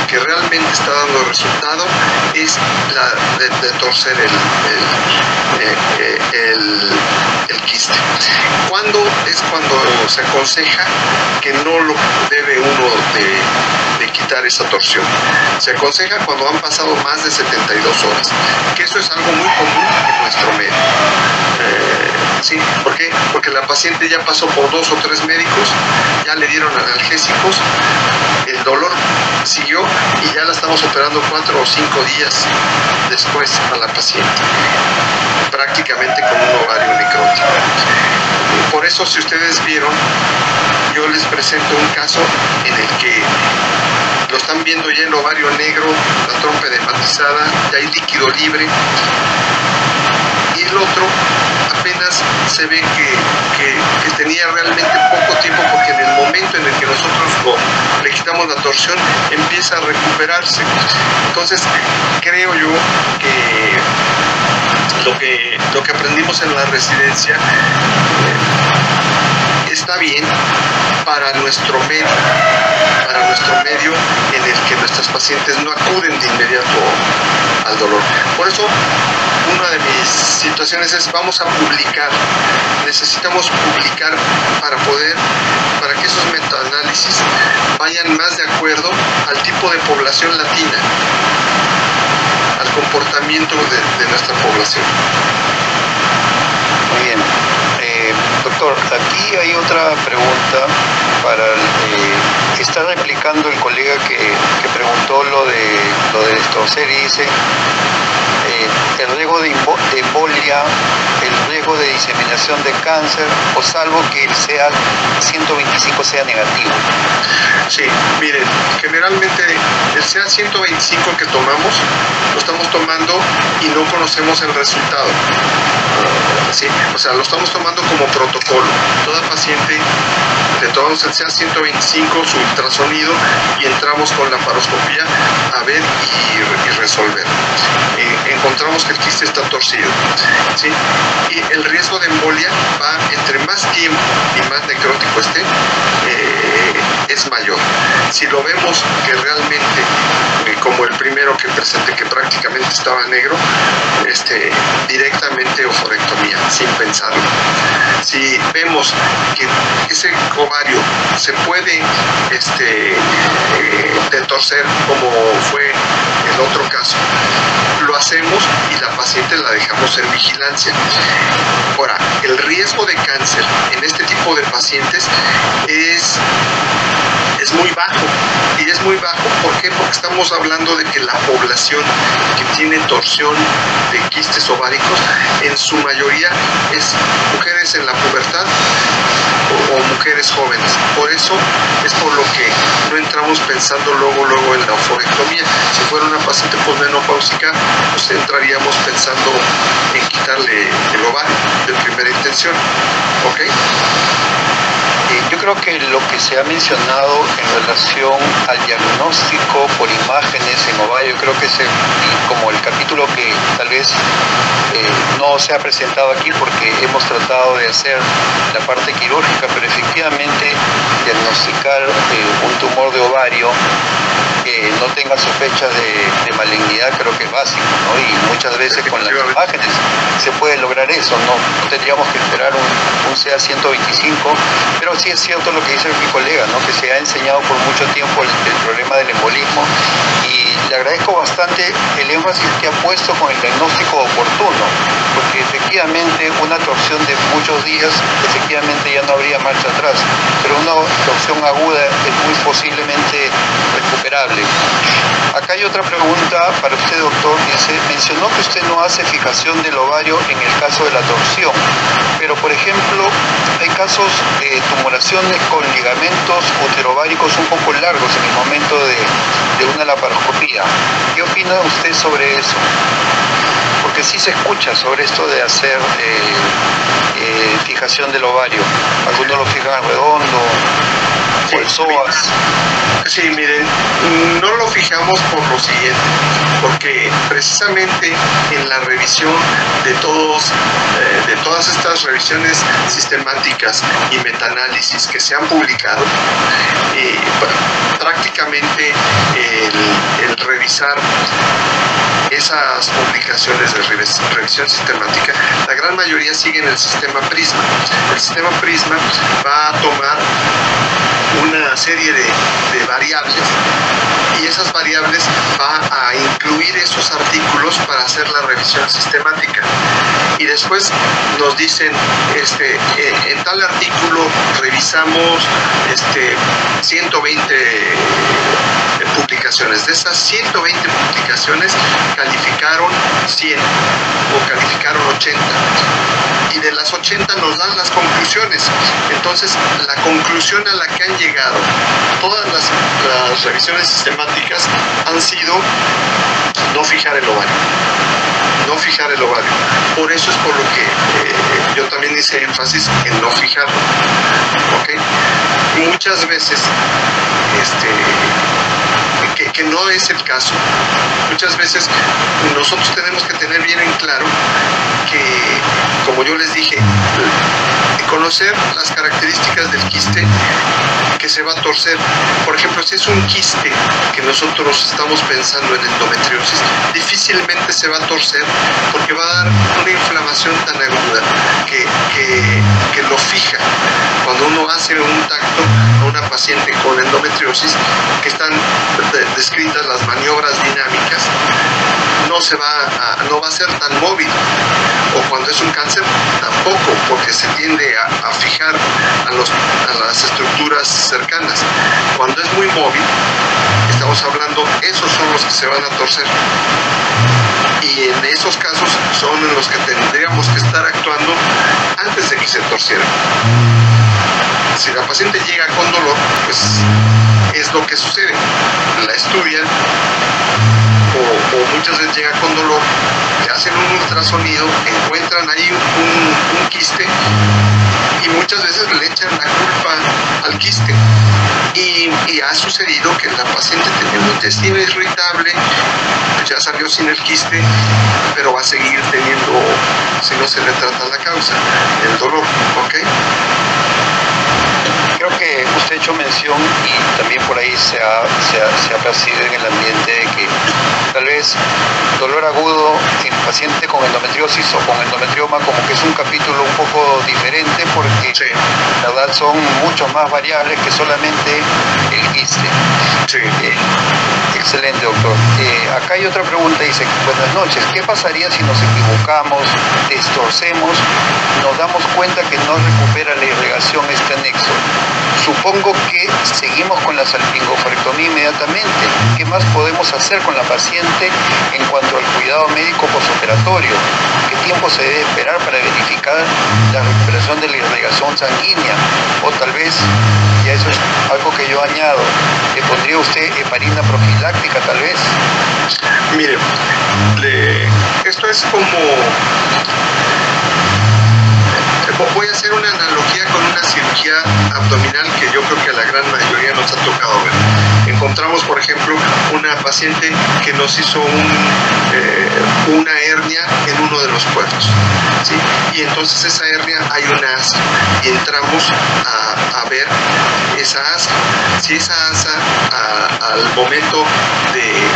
que realmente está dando resultado, es la de torcer el quiste. ¿Cuándo es cuando se aconseja que no lo debe uno de quitar esa torsión? Se aconseja cuando han pasado más de 72 horas, que eso es algo muy común en nuestro medio. Sí, ¿por qué? Porque la paciente ya pasó por 2 o 3 médicos, ya le dieron analgésicos, el dolor siguió y ya la estamos operando 4 o 5 días después a la paciente, prácticamente con un ovario necrótico. Por eso, si ustedes vieron, yo les presento un caso en el que lo están viendo ya el ovario negro, la trompa edematizada, ya hay líquido libre, y el otro apenas se ve que tenía realmente poco tiempo, porque en el momento en el que nosotros le quitamos la torsión empieza a recuperarse. Entonces creo yo que lo que aprendimos en la residencia está bien para nuestro medio en el que nuestras pacientes no acuden de inmediato al dolor. Por eso, una de mis situaciones es, vamos a publicar, necesitamos publicar para que esos metaanálisis vayan más de acuerdo al tipo de población latina, al comportamiento de nuestra población. Muy bien. Doctor, aquí hay otra pregunta para está replicando el colega que preguntó lo de torcer y dice el riesgo de embolia, el riesgo de diseminación de cáncer, o salvo que el CA-125 sea negativo. Sí, miren, generalmente el CA-125 que tomamos, lo estamos tomando y no conocemos el resultado. ¿Sí? O sea, lo estamos tomando como protocolo. Toda paciente le tomamos el CA-125, su ultrasonido, y entramos con la paroscopía a ver y resolver. Encontramos que el quiste está torcido, ¿sí? Y el riesgo de embolia va, entre más tiempo y más necrótico esté, es mayor. Si lo vemos que realmente, como el primero que presenté, que prácticamente estaba negro, directamente oforectomía, sin pensarlo. Si vemos que ese ovario se puede detorcer, como fue el otro caso, lo hacemos y la paciente la dejamos en vigilancia. Ahora, el riesgo de cáncer en este tipo de pacientes es muy bajo. Y es muy bajo, ¿por qué? Porque estamos hablando de que la población que tiene torsión de quistes ováricos, en su mayoría es mujeres en la pubertad o mujeres jóvenes. Por eso es por lo que no entramos pensando luego en la oforectomía. Si fuera una paciente posmenopáusica, pues entraríamos pensando en quitarle el ovario de primera intención. ¿Ok? Yo creo que lo que se ha mencionado en relación al diagnóstico por imágenes en ovario, creo que es como el capítulo que tal vez no se ha presentado aquí porque hemos tratado de hacer la parte quirúrgica, pero efectivamente diagnosticar un tumor de ovario que no tenga sospechas de malignidad creo que es básico, ¿no? Y muchas veces con las imágenes se puede lograr eso, no tendríamos que esperar un CA-125, pero sí es cierto lo que dice mi colega, ¿no? Que se ha enseñado por mucho tiempo el problema del embolismo, y le agradezco bastante el énfasis que ha puesto con el diagnóstico oportuno, porque efectivamente una torsión de muchos días, efectivamente ya no habría marcha atrás, pero una torsión aguda es muy posiblemente recuperable. Acá hay otra pregunta para usted, doctor. Dice, mencionó que usted no hace fijación del ovario en el caso de la torsión, pero por ejemplo hay casos de tumoraciones con ligamentos uterováricos un poco largos en el momento de una laparoscopía. ¿Qué opina usted sobre eso? Porque sí se escucha sobre esto de hacer fijación del ovario. Algunos lo fijan redondo, o el psoas. Sí, miren, no lo fijamos por lo siguiente, porque precisamente en la revisión de todas estas revisiones sistemáticas y metaanálisis que se han publicado, prácticamente el revisar esas publicaciones de revisión sistemática, la gran mayoría siguen el sistema PRISMA. El sistema PRISMA va a tomar una serie de variables, y esas variables va a incluir esos artículos para hacer la revisión sistemática, y después nos dicen en tal artículo revisamos 120 publicaciones. De esas 120 publicaciones calificaron 100 o calificaron 80, y de las 80 nos dan las conclusiones. Entonces, la conclusión a la que han llegado todas las revisiones sistemáticas han sido no fijar el ovario. No fijar el ovario. Por eso es por lo que yo también hice énfasis en no fijarlo. ¿Ok? Muchas veces que no es el caso. Muchas veces nosotros tenemos que tener bien en claro que, como yo les dije, conocer las características del quiste que se va a torcer. Por ejemplo, si es un quiste que nosotros estamos pensando en endometriosis, difícilmente se va a torcer porque va a dar una inflamación tan aguda que lo fija. Cuando uno hace un tacto a una paciente con endometriosis, que están descritas las maniobras dinámicas, no va a ser tan móvil. O cuando es un cáncer, tampoco, porque se tiende a fijar a las estructuras cercanas. Cuando es muy móvil, estamos hablando, esos son los que se van a torcer. Y en esos casos son en los que tendríamos que estar actuando antes de que se torciera. Si la paciente llega con dolor, pues es lo que sucede. La estudian o muchas veces llega con dolor, le hacen un ultrasonido, encuentran ahí un quiste y muchas veces le echan la culpa al quiste. Y ha sucedido que la paciente tenía un intestino irritable, pues ya salió sin el quiste, pero va a seguir teniendo, si no se le trata la causa, el dolor, ¿ok? Creo que usted ha hecho mención y también por ahí se ha percibido en el ambiente de que tal vez dolor agudo en paciente con endometriosis o con endometrioma como que es un capítulo un poco diferente porque Sí. la verdad son muchos más variables que solamente el quiste. Sí. Excelente, doctor. Acá hay otra pregunta, dice, buenas noches, ¿qué pasaría si nos equivocamos, distorcemos, nos damos cuenta que no recupera la irrigación este anexo? Supongo que seguimos con la salpingoforectomía inmediatamente. ¿Qué más podemos hacer con la paciente en cuanto al cuidado médico postoperatorio? ¿Qué tiempo se debe esperar para verificar la recuperación de la irrigación sanguínea? O tal vez, ya eso es algo que yo añado, ¿le pondría usted heparina profiláctica tal vez? Mire, esto es como... Voy a hacer una analogía con una cirugía abdominal que yo creo que a la gran mayoría nos ha tocado ver. Encontramos, por ejemplo, una paciente que nos hizo una hernia en uno de los puertos, ¿sí? Y entonces esa hernia hay una asa y entramos a ver esa asa. Si esa asa al momento de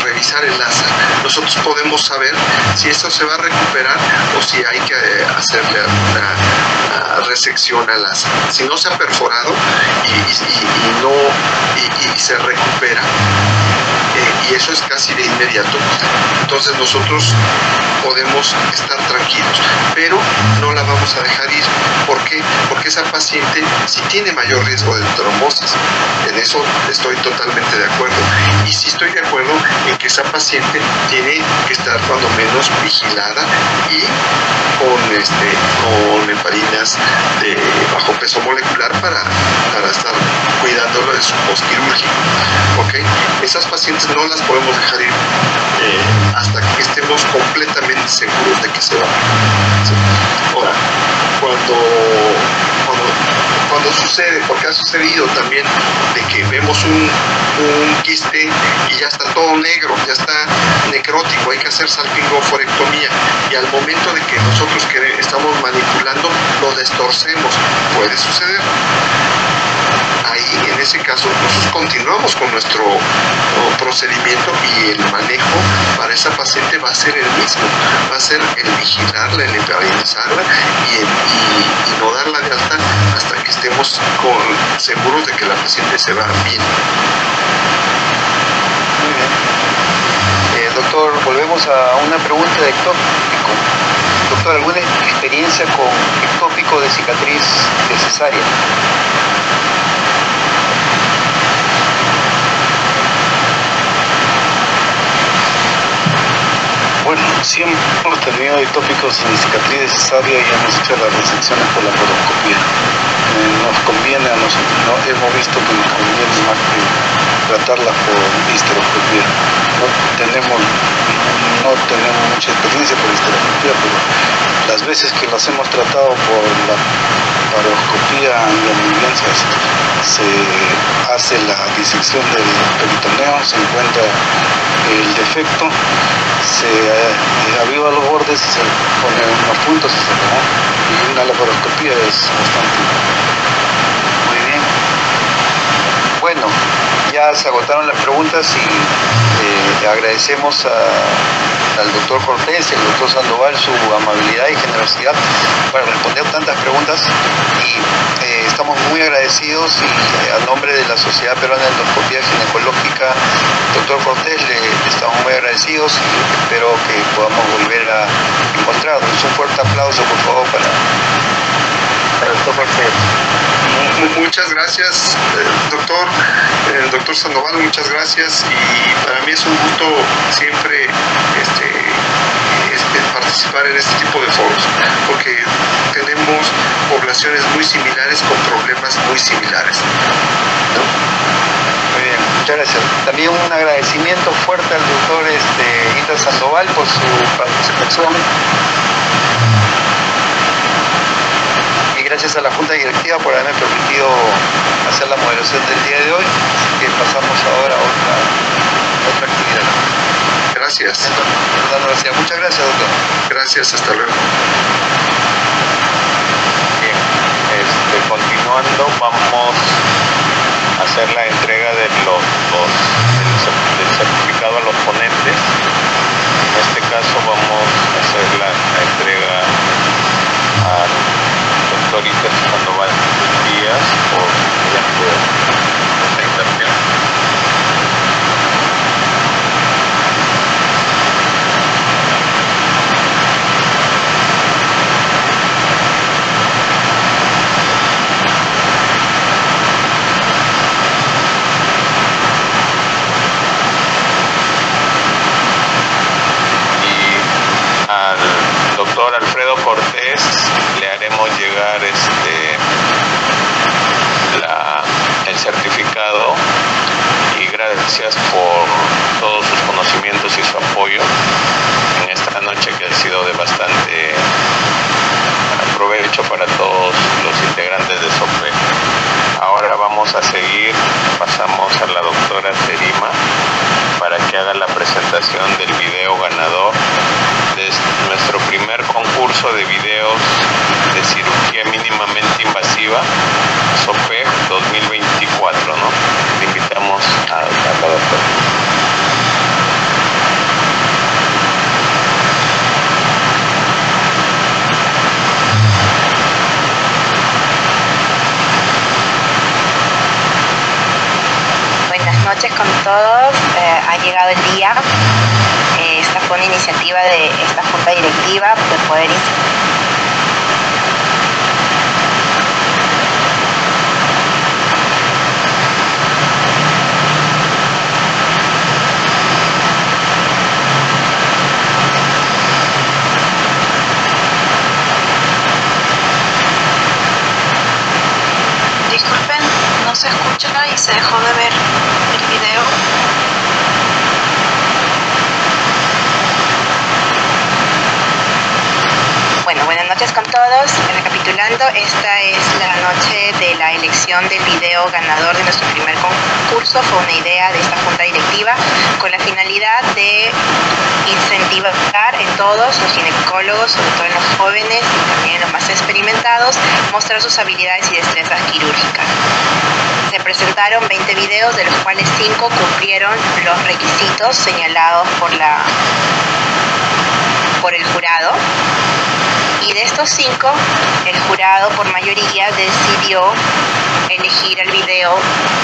revisar el asa, nosotros podemos saber si esto se va a recuperar o si hay que hacerle una resección al asa. Si no se ha perforado y se recupera, y eso es casi de inmediato, entonces nosotros podemos estar tranquilos, pero no la vamos a dejar ir. ¿Por qué? Porque esa paciente sí tiene mayor riesgo de trombosis. En eso estoy totalmente de acuerdo. Y sí estoy de acuerdo en que esa paciente tiene que estar cuando menos vigilada y con heparinas de bajo peso molecular para estar cuidándolo de su postquirúrgico. ¿Okay? Esas pacientes no las podemos dejar ir hasta que estemos completamente seguros de que se van. ¿Sí? Ahora, cuando sucede, porque ha sucedido también de que vemos un quiste y ya está todo negro, ya está necrótico, hay que hacer salpingoforectomía y al momento de que nosotros estamos manipulando lo destorcemos, puede suceder. Ahí en ese caso nosotros continuamos con nuestro procedimiento y el manejo para esa paciente va a ser el mismo, va a ser el vigilarla, el heparinizarla y no darla de alta hasta que estemos seguros de que la paciente se va bien. Muy bien. Doctor, volvemos a una pregunta de ectópico. Doctor, ¿alguna experiencia con ectópico de cicatriz de cesárea? Bueno, siempre hemos tenido ectópicos en cicatriz de cesárea y hemos hecho las resecciones por la laparoscopía. Nos conviene a nosotros, ¿no? Hemos visto que nos conviene más que tratarlas por histeroscopía. No tenemos mucha experiencia por histeroscopía, pero las veces que las hemos tratado por la laparoscopía en las ambulancias se hace la disección del peritoneo, se encuentra el defecto, se aviva los bordes y se ponen unos puntos y se acabó. Y una laparoscopía es bastante. Muy bien. Bueno, ya se agotaron las preguntas y le agradecemos al doctor Cortés y al doctor Sandoval su amabilidad y generosidad para responder tantas preguntas y estamos muy agradecidos y a nombre de la Sociedad Peruana de Endoscopía Ginecológica, doctor Cortés, le estamos muy agradecidos y espero que podamos volver a encontrarnos. Un fuerte aplauso por favor para el doctor Cortés. Muchas gracias, doctor Sandoval, muchas gracias, y para mí es un gusto siempre participar en este tipo de foros, porque tenemos poblaciones muy similares con problemas muy similares, ¿no? Muy bien, muchas gracias. También un agradecimiento fuerte al doctor Ita Sandoval por su participación. Y gracias a la Junta Directiva por haberme permitido hacer la moderación del día de hoy. Así que pasamos ahora a otra actividad. Gracias. Fernando García, muchas gracias, doctor. Gracias, hasta luego. Bien, continuando, vamos a hacer la entrega del certificado a los ponentes. En este caso vamos a hacer la entrega al doctor Iker Sandoval Díaz por mediante presentación. Al doctor Alfredo Cortés le haremos llegar el certificado, y gracias por todos sus conocimientos y su apoyo en esta noche que ha sido de bastante provecho para todos los integrantes de SOPE. Ahora vamos a seguir, pasamos a la doctora Serima para que haga la presentación del video ganador de nuestro primer concurso de videos de cirugía mínimamente invasiva, SOPE 2024, ¿no? Le invitamos a la doctora. Buenas noches con todos. Ha llegado el día. Esta fue una iniciativa de esta junta directiva de poder Disculpen, no se escucha y se dejó de ver el video. Bueno, buenas noches con todos. Recapitulando, esta es la noche de la elección del video ganador de nuestro primer concurso. Fue una idea de esta junta directiva con la finalidad de incentivar en todos los ginecólogos, sobre todo en los jóvenes y también en los más experimentados, mostrar sus habilidades y destrezas quirúrgicas. Se presentaron 20 videos, de los cuales 5 cumplieron los requisitos señalados por el jurado. Y de estos 5, el jurado por mayoría decidió elegir el video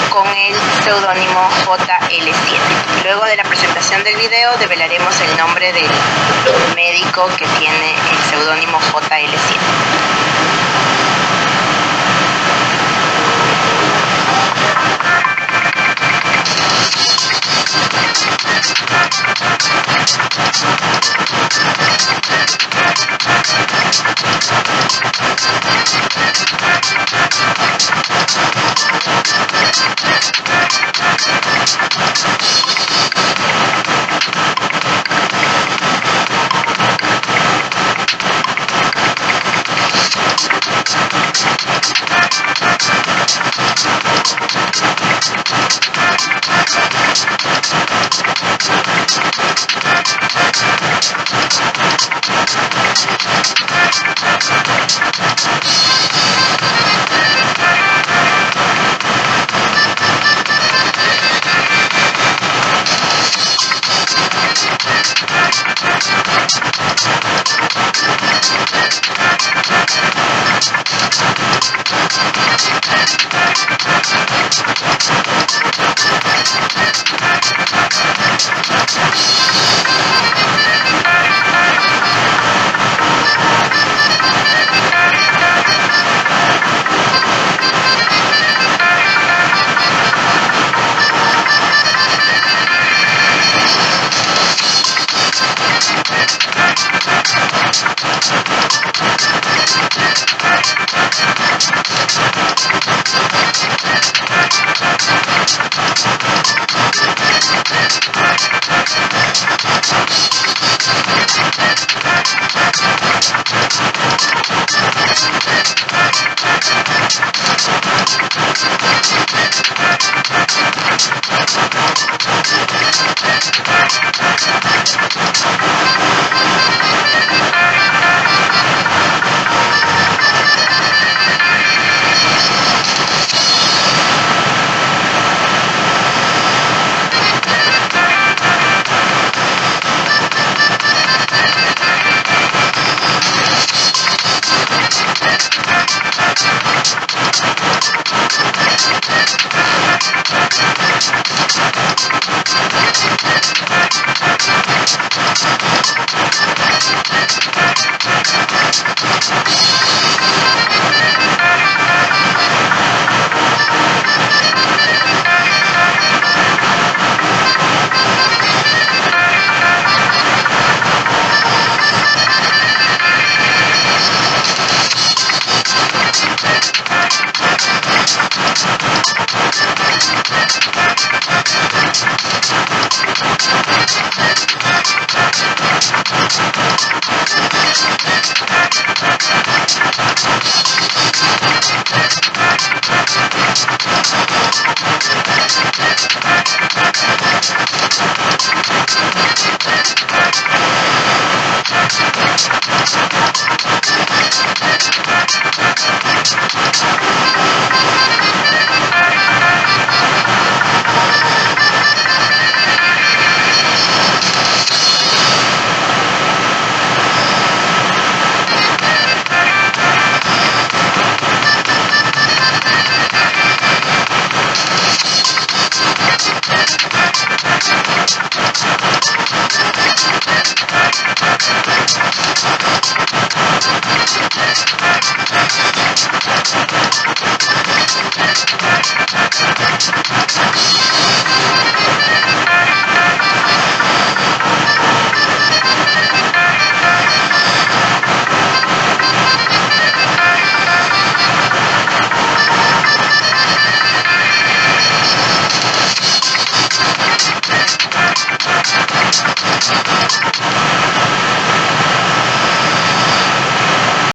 con el seudónimo JL7. Luego de la presentación del video develaremos el nombre del médico que tiene el seudónimo JL7.